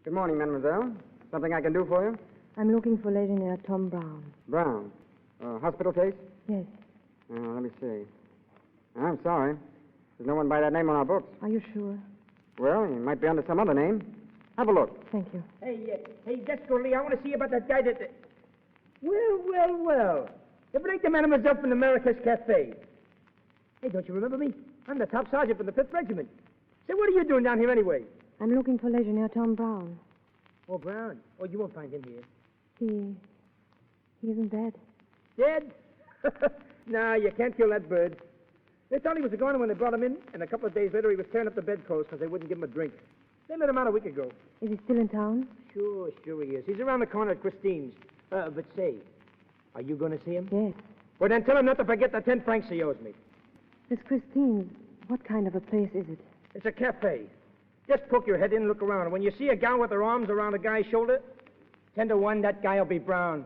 Good morning, mademoiselle. Something I can do for you? I'm looking for Legionnaire Tom Brown. Brown. Hospital case? Yes. Let me see. I'm sorry. There's no one by that name on our books. Are you sure? Well, he might be under some other name. Have a look. Thank you. Hey, Desperately, I want to see about that guy that... Well. If it ain't the mademoiselle from America's Cafe. Hey, don't you remember me? I'm the top sergeant from the 5th Regiment. Say, what are you doing down here anyway? I'm looking for Legionnaire Tom Brown. Oh, Brown. Oh, you won't find him here. He isn't dead. Dead? Nah, you can't kill that bird. They thought he was a goner when they brought him in, and a couple of days later he was tearing up the bedclothes because they wouldn't give him a drink. They let him out a week ago. Is he still in town? Sure he is. He's around the corner at Christine's. But say, are you going to see him? Yes. Well, then tell him not to forget the 10 francs he owes me. Miss Christine's, what kind of a place is it? It's a cafe. Just poke your head in and look around. And when you see a gal with her arms around a guy's shoulder, 10 to 1, that guy will be Brown.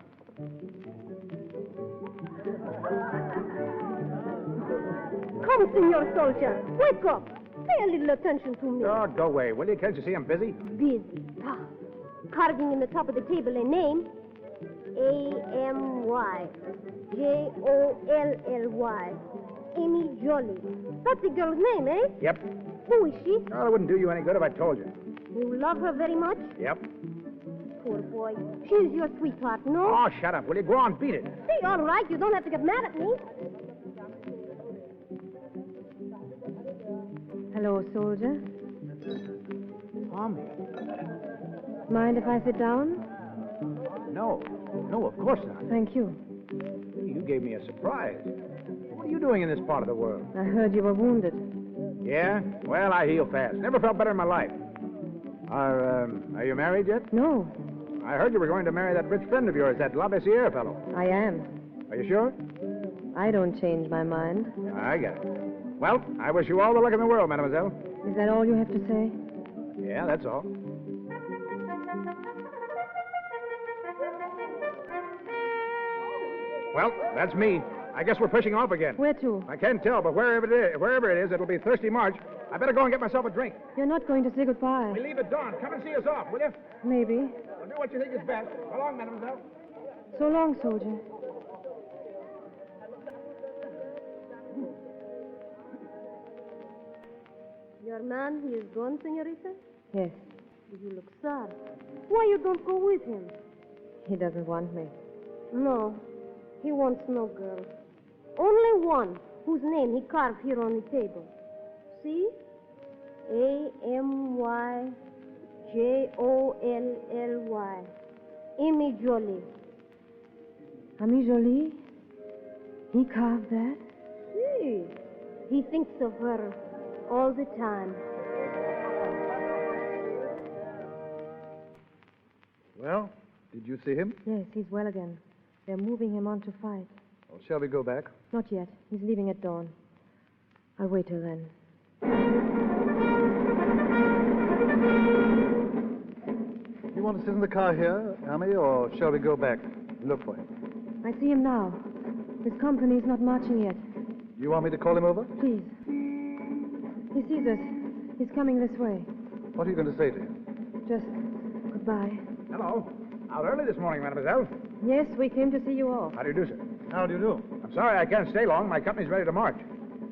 Come, Senor Soldier. Wake up. Pay a little attention to me. Oh, go away, will you? Can't you see I'm busy? Busy. Carving in the top of the table a name. A-M-Y. J-O-L-L-Y. Amy Jolie. That's the girl's name, eh? Yep. Who is she? Oh, it wouldn't do you any good if I told you. You love her very much? Yep. Poor boy. She's your sweetheart, no? Oh, shut up, will you? Go on, beat it. See, all right. You don't have to get mad at me. Hello, soldier. Tommy. Mind if I sit down? No, of course not. Thank you. You gave me a surprise. What are you doing in this part of the world? I heard you were wounded. Yeah? Well, I heal fast. Never felt better in my life. Are you married yet? No. I heard you were going to marry that rich friend of yours, that Labessiere fellow. I am. Are you sure? I don't change my mind. I get it. Well, I wish you all the luck in the world, mademoiselle. Is that all you have to say? Yeah, that's all. Well, that's me. I guess we're pushing off again. Where to? I can't tell, but wherever it is, it'll be Thirsty March. I better go and get myself a drink. You're not going to say goodbye. We leave at dawn. Come and see us off, will you? Maybe. Well, do what you think is best. So long, mademoiselle. So long, soldier. Your man, he is gone, senorita? Yes. You look sad. Why you don't go with him? He doesn't want me. No, he wants no girl. Only one, whose name he carved here on the table. See? Amyjolly. Amy Jolie. Ami Jolie? He carved that? See? He thinks of her all the time. Well, did you see him? Yes, he's well again. They're moving him on to fight. Or shall we go back? Not yet. He's leaving at dawn. I'll wait till then. You want to sit in the car here, Amy, or shall we go back and look for him? I see him now. His company's not marching yet. You want me to call him over? Please. He sees us. He's coming this way. What are you going to say to him? Just goodbye. Hello. Out early this morning, mademoiselle. Yes, we came to see you off. How do you do, sir? How do you do? I'm sorry I can't stay long. My company's ready to march.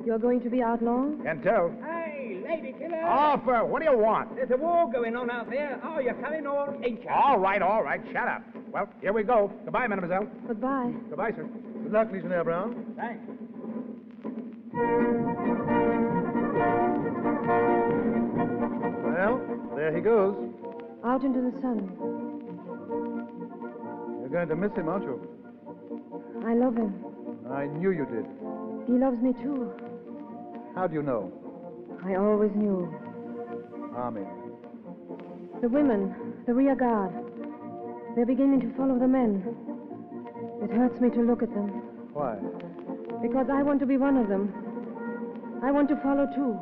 You're going to be out long? Can't tell. Hey, lady killer. Offer. What do you want? There's a war going on out there. Oh, you're coming or ain't you? All right. Shut up. Well, here we go. Goodbye, mademoiselle. Goodbye. Goodbye, sir. Good luck, Legionnaire Brown. Thanks. Well, there he goes. Out into the sun. You're going to miss him, aren't you? I love him. I knew you did. He loves me too. How do you know? I always knew. Army. The women, the rear guard, they're beginning to follow the men. It hurts me to look at them. Why? Because I want to be one of them. I want to follow too.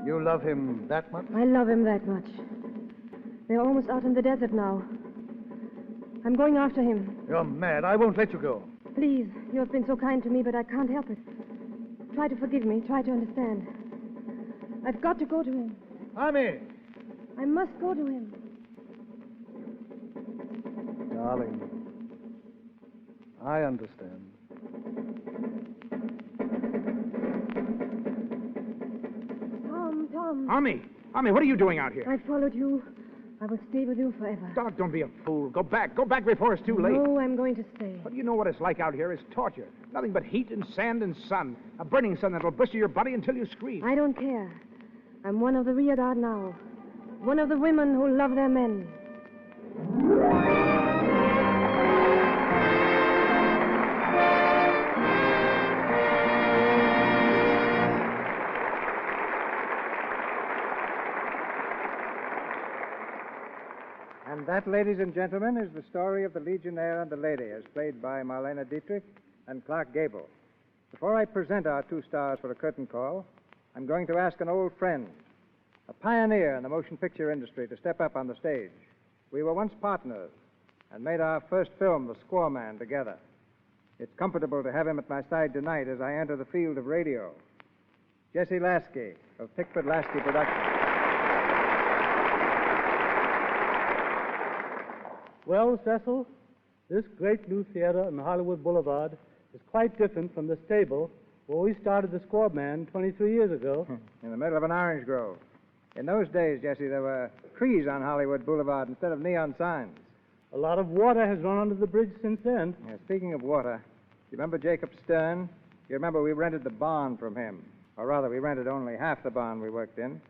You love him that much? I love him that much. They're almost out in the desert now. I'm going after him. You're mad. I won't let you go. Please, you have been so kind to me, but I can't help it. Try to forgive me. Try to understand. I've got to go to him. Army! I must go to him. Darling, I understand. Tom. Army, what are you doing out here? I followed you. I will stay with you forever. Doc, don't be a fool. Go back before it's too late. No, I'm going to stay. But you know what it's like out here. It's torture. Nothing but heat and sand and sun. A burning sun that'll blister your body until you scream. I don't care. I'm one of the rear guard now. One of the women who love their men. And that, ladies and gentlemen, is the story of the Legionnaire and the Lady, as played by Marlena Dietrich and Clark Gable. Before I present our two stars for a curtain call, I'm going to ask an old friend, a pioneer in the motion picture industry, to step up on the stage. We were once partners and made our first film, The Squaw Man, together. It's comfortable to have him at my side tonight as I enter the field of radio. Jesse Lasky of Pickford Lasky Productions. Well, Cecil, this great new theater on Hollywood Boulevard is quite different from the stable where we started the Squaw Man 23 years ago. In the middle of an orange grove. In those days, Jesse, there were trees on Hollywood Boulevard instead of neon signs. A lot of water has run under the bridge since then. Yeah, speaking of water, you remember Jacob Stern? You remember we rented the barn from him. Or rather, we rented only half the barn we worked in.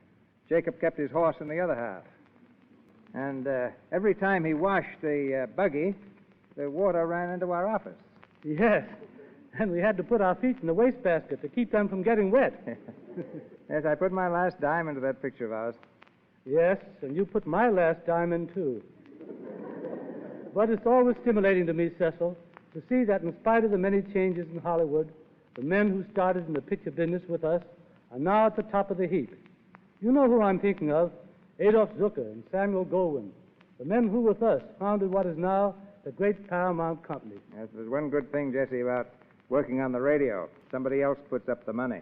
Jacob kept his horse in the other half. And every time he washed the buggy, the water ran into our office. Yes, and we had to put our feet in the wastebasket to keep them from getting wet. Yes, I put my last dime into that picture of ours. Yes, and you put my last dime in, too. But it's always stimulating to me, Cecil, to see that in spite of the many changes in Hollywood, the men who started in the picture business with us are now at the top of the heap. You know who I'm thinking of. Adolf Zucker and Samuel Goldwyn, the men who with us founded what is now the great Paramount Company. Yes, there's one good thing, Jesse, about working on the radio. Somebody else puts up the money.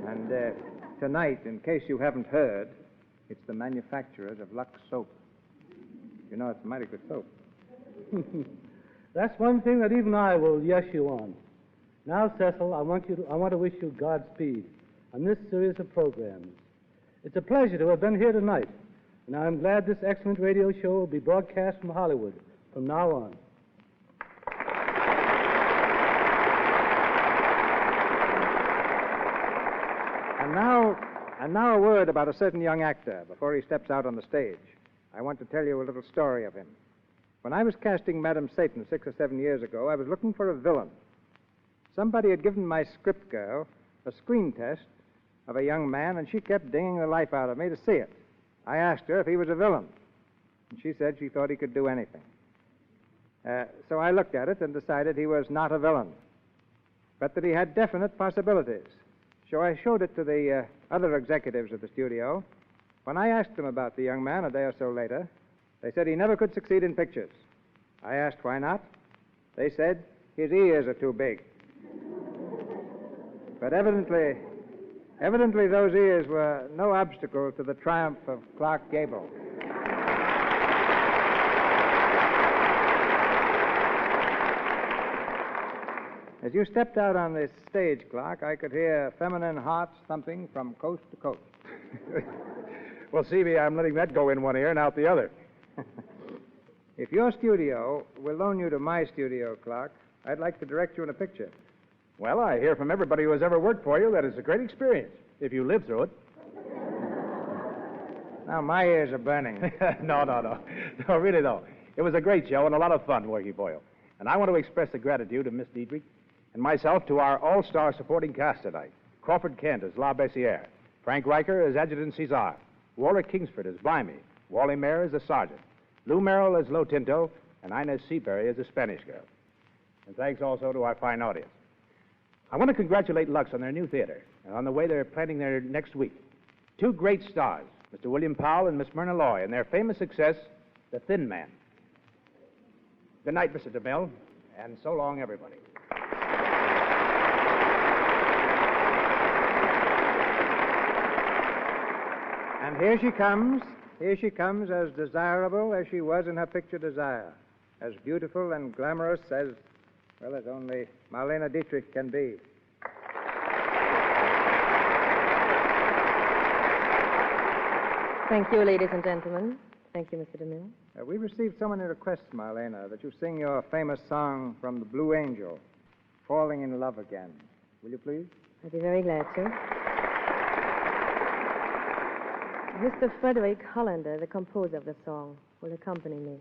And tonight, in case you haven't heard, it's the manufacturers of Lux soap. You know, it's mighty good soap. That's one thing that even I will yes you on. Now, Cecil, I want to wish you Godspeed on this series of programs. It's a pleasure to have been here tonight, and I'm glad this excellent radio show will be broadcast from Hollywood from now on. And now a word about a certain young actor before he steps out on the stage. I want to tell you a little story of him. When I was casting Madame Satan 6 or 7 years ago, I was looking for a villain. Somebody had given my script girl a screen test of a young man, and she kept dinging the life out of me to see it. I asked her if he was a villain, and she said she thought he could do anything. So I looked at it and decided he was not a villain, but that he had definite possibilities. So I showed it to the other executives of the studio. When I asked them about the young man a day or so later, they said he never could succeed in pictures. I asked why not. They said his ears are too big. But evidently those ears were no obstacle to the triumph of Clark Gable. As you stepped out on this stage, Clark, I could hear feminine hearts thumping from coast to coast. Well, C.B., I'm letting that go in one ear and out the other. If your studio will loan you to my studio, Clark, I'd like to direct you in a picture. Well, I hear from everybody who has ever worked for you that it's a great experience, if you live through it. Now, my ears are burning. No, really, though. It was a great show and a lot of fun working for you. And I want to express the gratitude of Miss Dietrich and myself to our all-star supporting cast tonight. Crawford Kent as La Bessiere, Frank Riker as Adjutant Cesar, Walter Kingsford as Blimey, Wally Mayer as the Sergeant, Lou Merrill as Lo Tinto, and Inez Seabury as the Spanish Girl. And thanks also to our fine audience. I want to congratulate Lux on their new theater and on the way they're planning their next week. Two great stars, Mr. William Powell and Miss Myrna Loy, and their famous success, The Thin Man. Good night, Mr. DeMille, and so long, everybody. And here she comes as desirable as she was in her picture Desire, as beautiful and glamorous as only Marlena Dietrich can be. Thank you, ladies and gentlemen. Thank you, Mr. DeMille. We received so many requests, Marlena, that you sing your famous song from the Blue Angel, Falling in Love Again. Will you please? I'd be very glad to. Mr. Frederick Hollander, the composer of the song, will accompany me.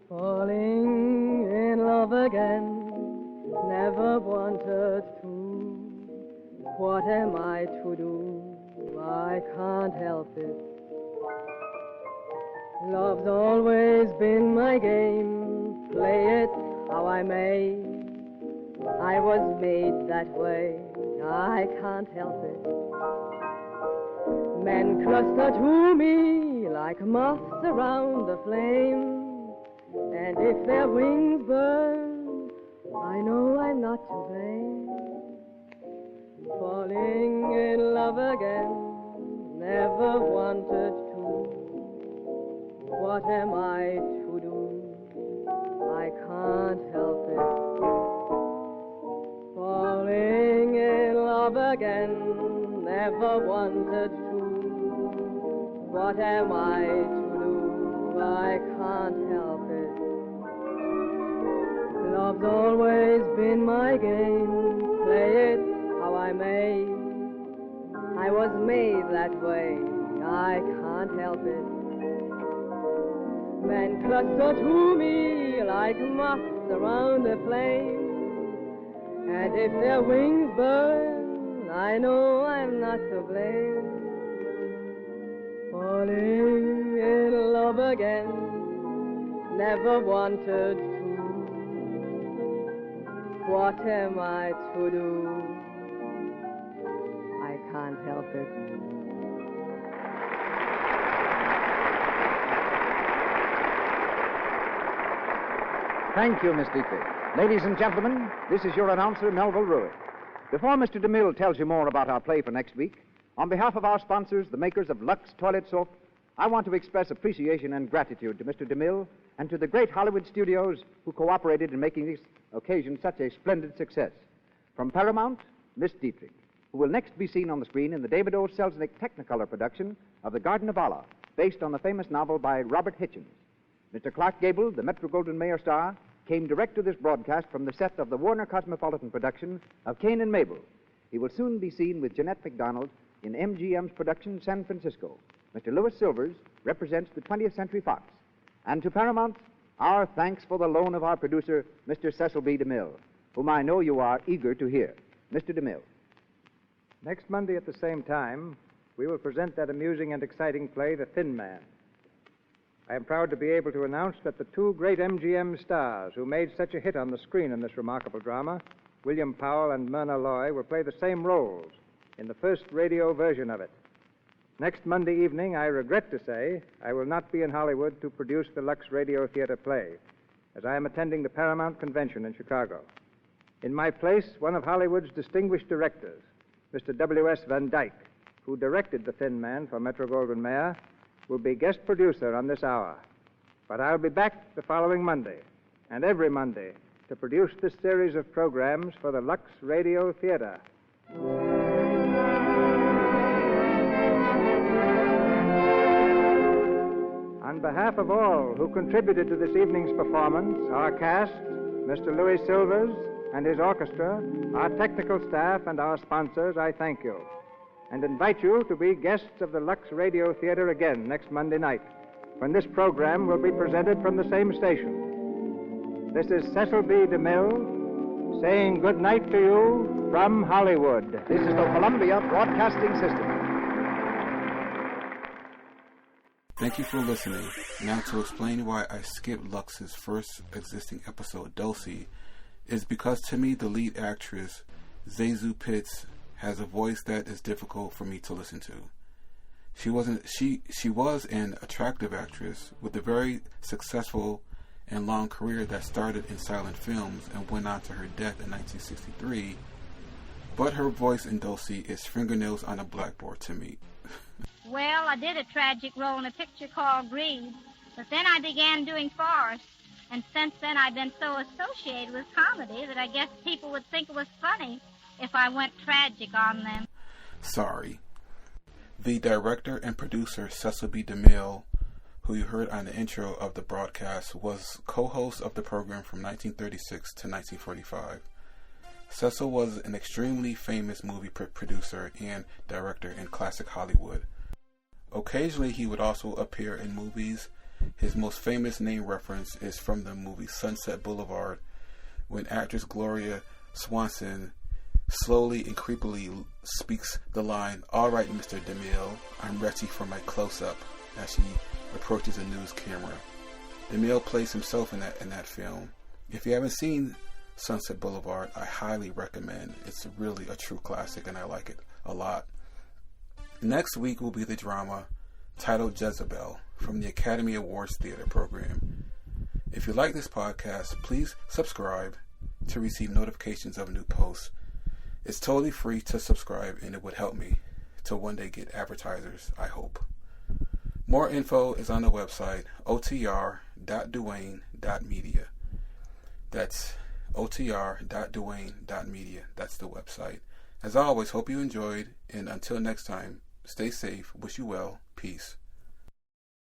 Falling in love again, never wanted to. What am I to do? I can't help it. Love's always been my game, play it how I may. I was made that way, I can't help it. Men cluster to me like moths around the flame, and if their wings burn, I know I'm not to blame. Falling in love again, never wanted to. What am I to do? I can't help it. Falling in love again, never wanted to. What am I to do? I can't help it. Love's always been my game, play it how I may. I was made that way, I can't help it. Men cluster to me like moths around a flame, and if their wings burn, I know I'm not to blame. Falling in love again, never wanted to. What am I to do? I can't help it. Thank you, Miss Dietrich. Ladies and gentlemen, this is your announcer, Melville Ruick. Before Mr. DeMille tells you more about our play for next week, on behalf of our sponsors, the makers of Lux Toilet Soap, I want to express appreciation and gratitude to Mr. DeMille and to the great Hollywood studios who cooperated in making this occasion such a splendid success. From Paramount, Miss Dietrich, who will next be seen on the screen in the David O. Selznick Technicolor production of The Garden of Allah, based on the famous novel by Robert Hitchens. Mr. Clark Gable, the Metro-Goldwyn-Mayer star, came direct to this broadcast from the set of the Warner Cosmopolitan production of Cain and Mabel. He will soon be seen with Jeanette MacDonald in MGM's production San Francisco. Mr. Louis Silvers represents the 20th Century Fox. And to Paramount, our thanks for the loan of our producer, Mr. Cecil B. DeMille, whom I know you are eager to hear. Mr. DeMille. Next Monday at the same time, we will present that amusing and exciting play, The Thin Man. I am proud to be able to announce that the two great MGM stars who made such a hit on the screen in this remarkable drama, William Powell and Myrna Loy, will play the same roles in the first radio version of it. Next Monday evening, I regret to say, I will not be in Hollywood to produce the Lux Radio Theater play, as I am attending the Paramount Convention in Chicago. In my place, one of Hollywood's distinguished directors, Mr. W.S. Van Dyke, who directed The Thin Man for Metro-Goldwyn-Mayer, will be guest producer on this hour. But I'll be back the following Monday, and every Monday, to produce this series of programs for the Lux Radio Theater. On behalf of all who contributed to this evening's performance, our cast, Mr. Louis Silvers and his orchestra, our technical staff, and our sponsors, I thank you, and invite you to be guests of the Lux Radio Theater again next Monday night, when this program will be presented from the same station. This is Cecil B. DeMille saying good night to you from Hollywood. This is the Columbia Broadcasting System. Thank you for listening. Now, to explain why I skipped Lux's first existing episode, Dulcie, is because to me the lead actress, Zazu Pitts, has a voice that is difficult for me to listen to. She was an attractive actress with a very successful and long career that started in silent films and went on to her death in 1963. But her voice in Dulcie is fingernails on a blackboard to me. Well, I did a tragic role in a picture called Greed, but then I began doing farce, and since then I've been so associated with comedy that I guess people would think it was funny if I went tragic on them. Sorry. The director and producer, Cecil B. DeMille, who you heard on the intro of the broadcast, was co-host of the program from 1936 to 1945. Cecil was an extremely famous movie producer and director in classic Hollywood. Occasionally, he would also appear in movies. His most famous name reference is from the movie Sunset Boulevard, when actress Gloria Swanson slowly and creepily speaks the line, "All right, Mr. DeMille, I'm ready for my close-up," as she approaches a news camera. DeMille plays himself in that film. If you haven't seen Sunset Boulevard, I highly recommend. It's really a true classic, and I like it a lot. Next week will be the drama titled Jezebel from the Academy Awards Theater program. If you like this podcast, please subscribe to receive notifications of new posts. It's totally free to subscribe, and it would help me to one day get advertisers, I hope. More info is on the website otr.duane.media. That's otr.duane.media. That's the website. As always, hope you enjoyed, and until next time, stay safe, wish you well, peace.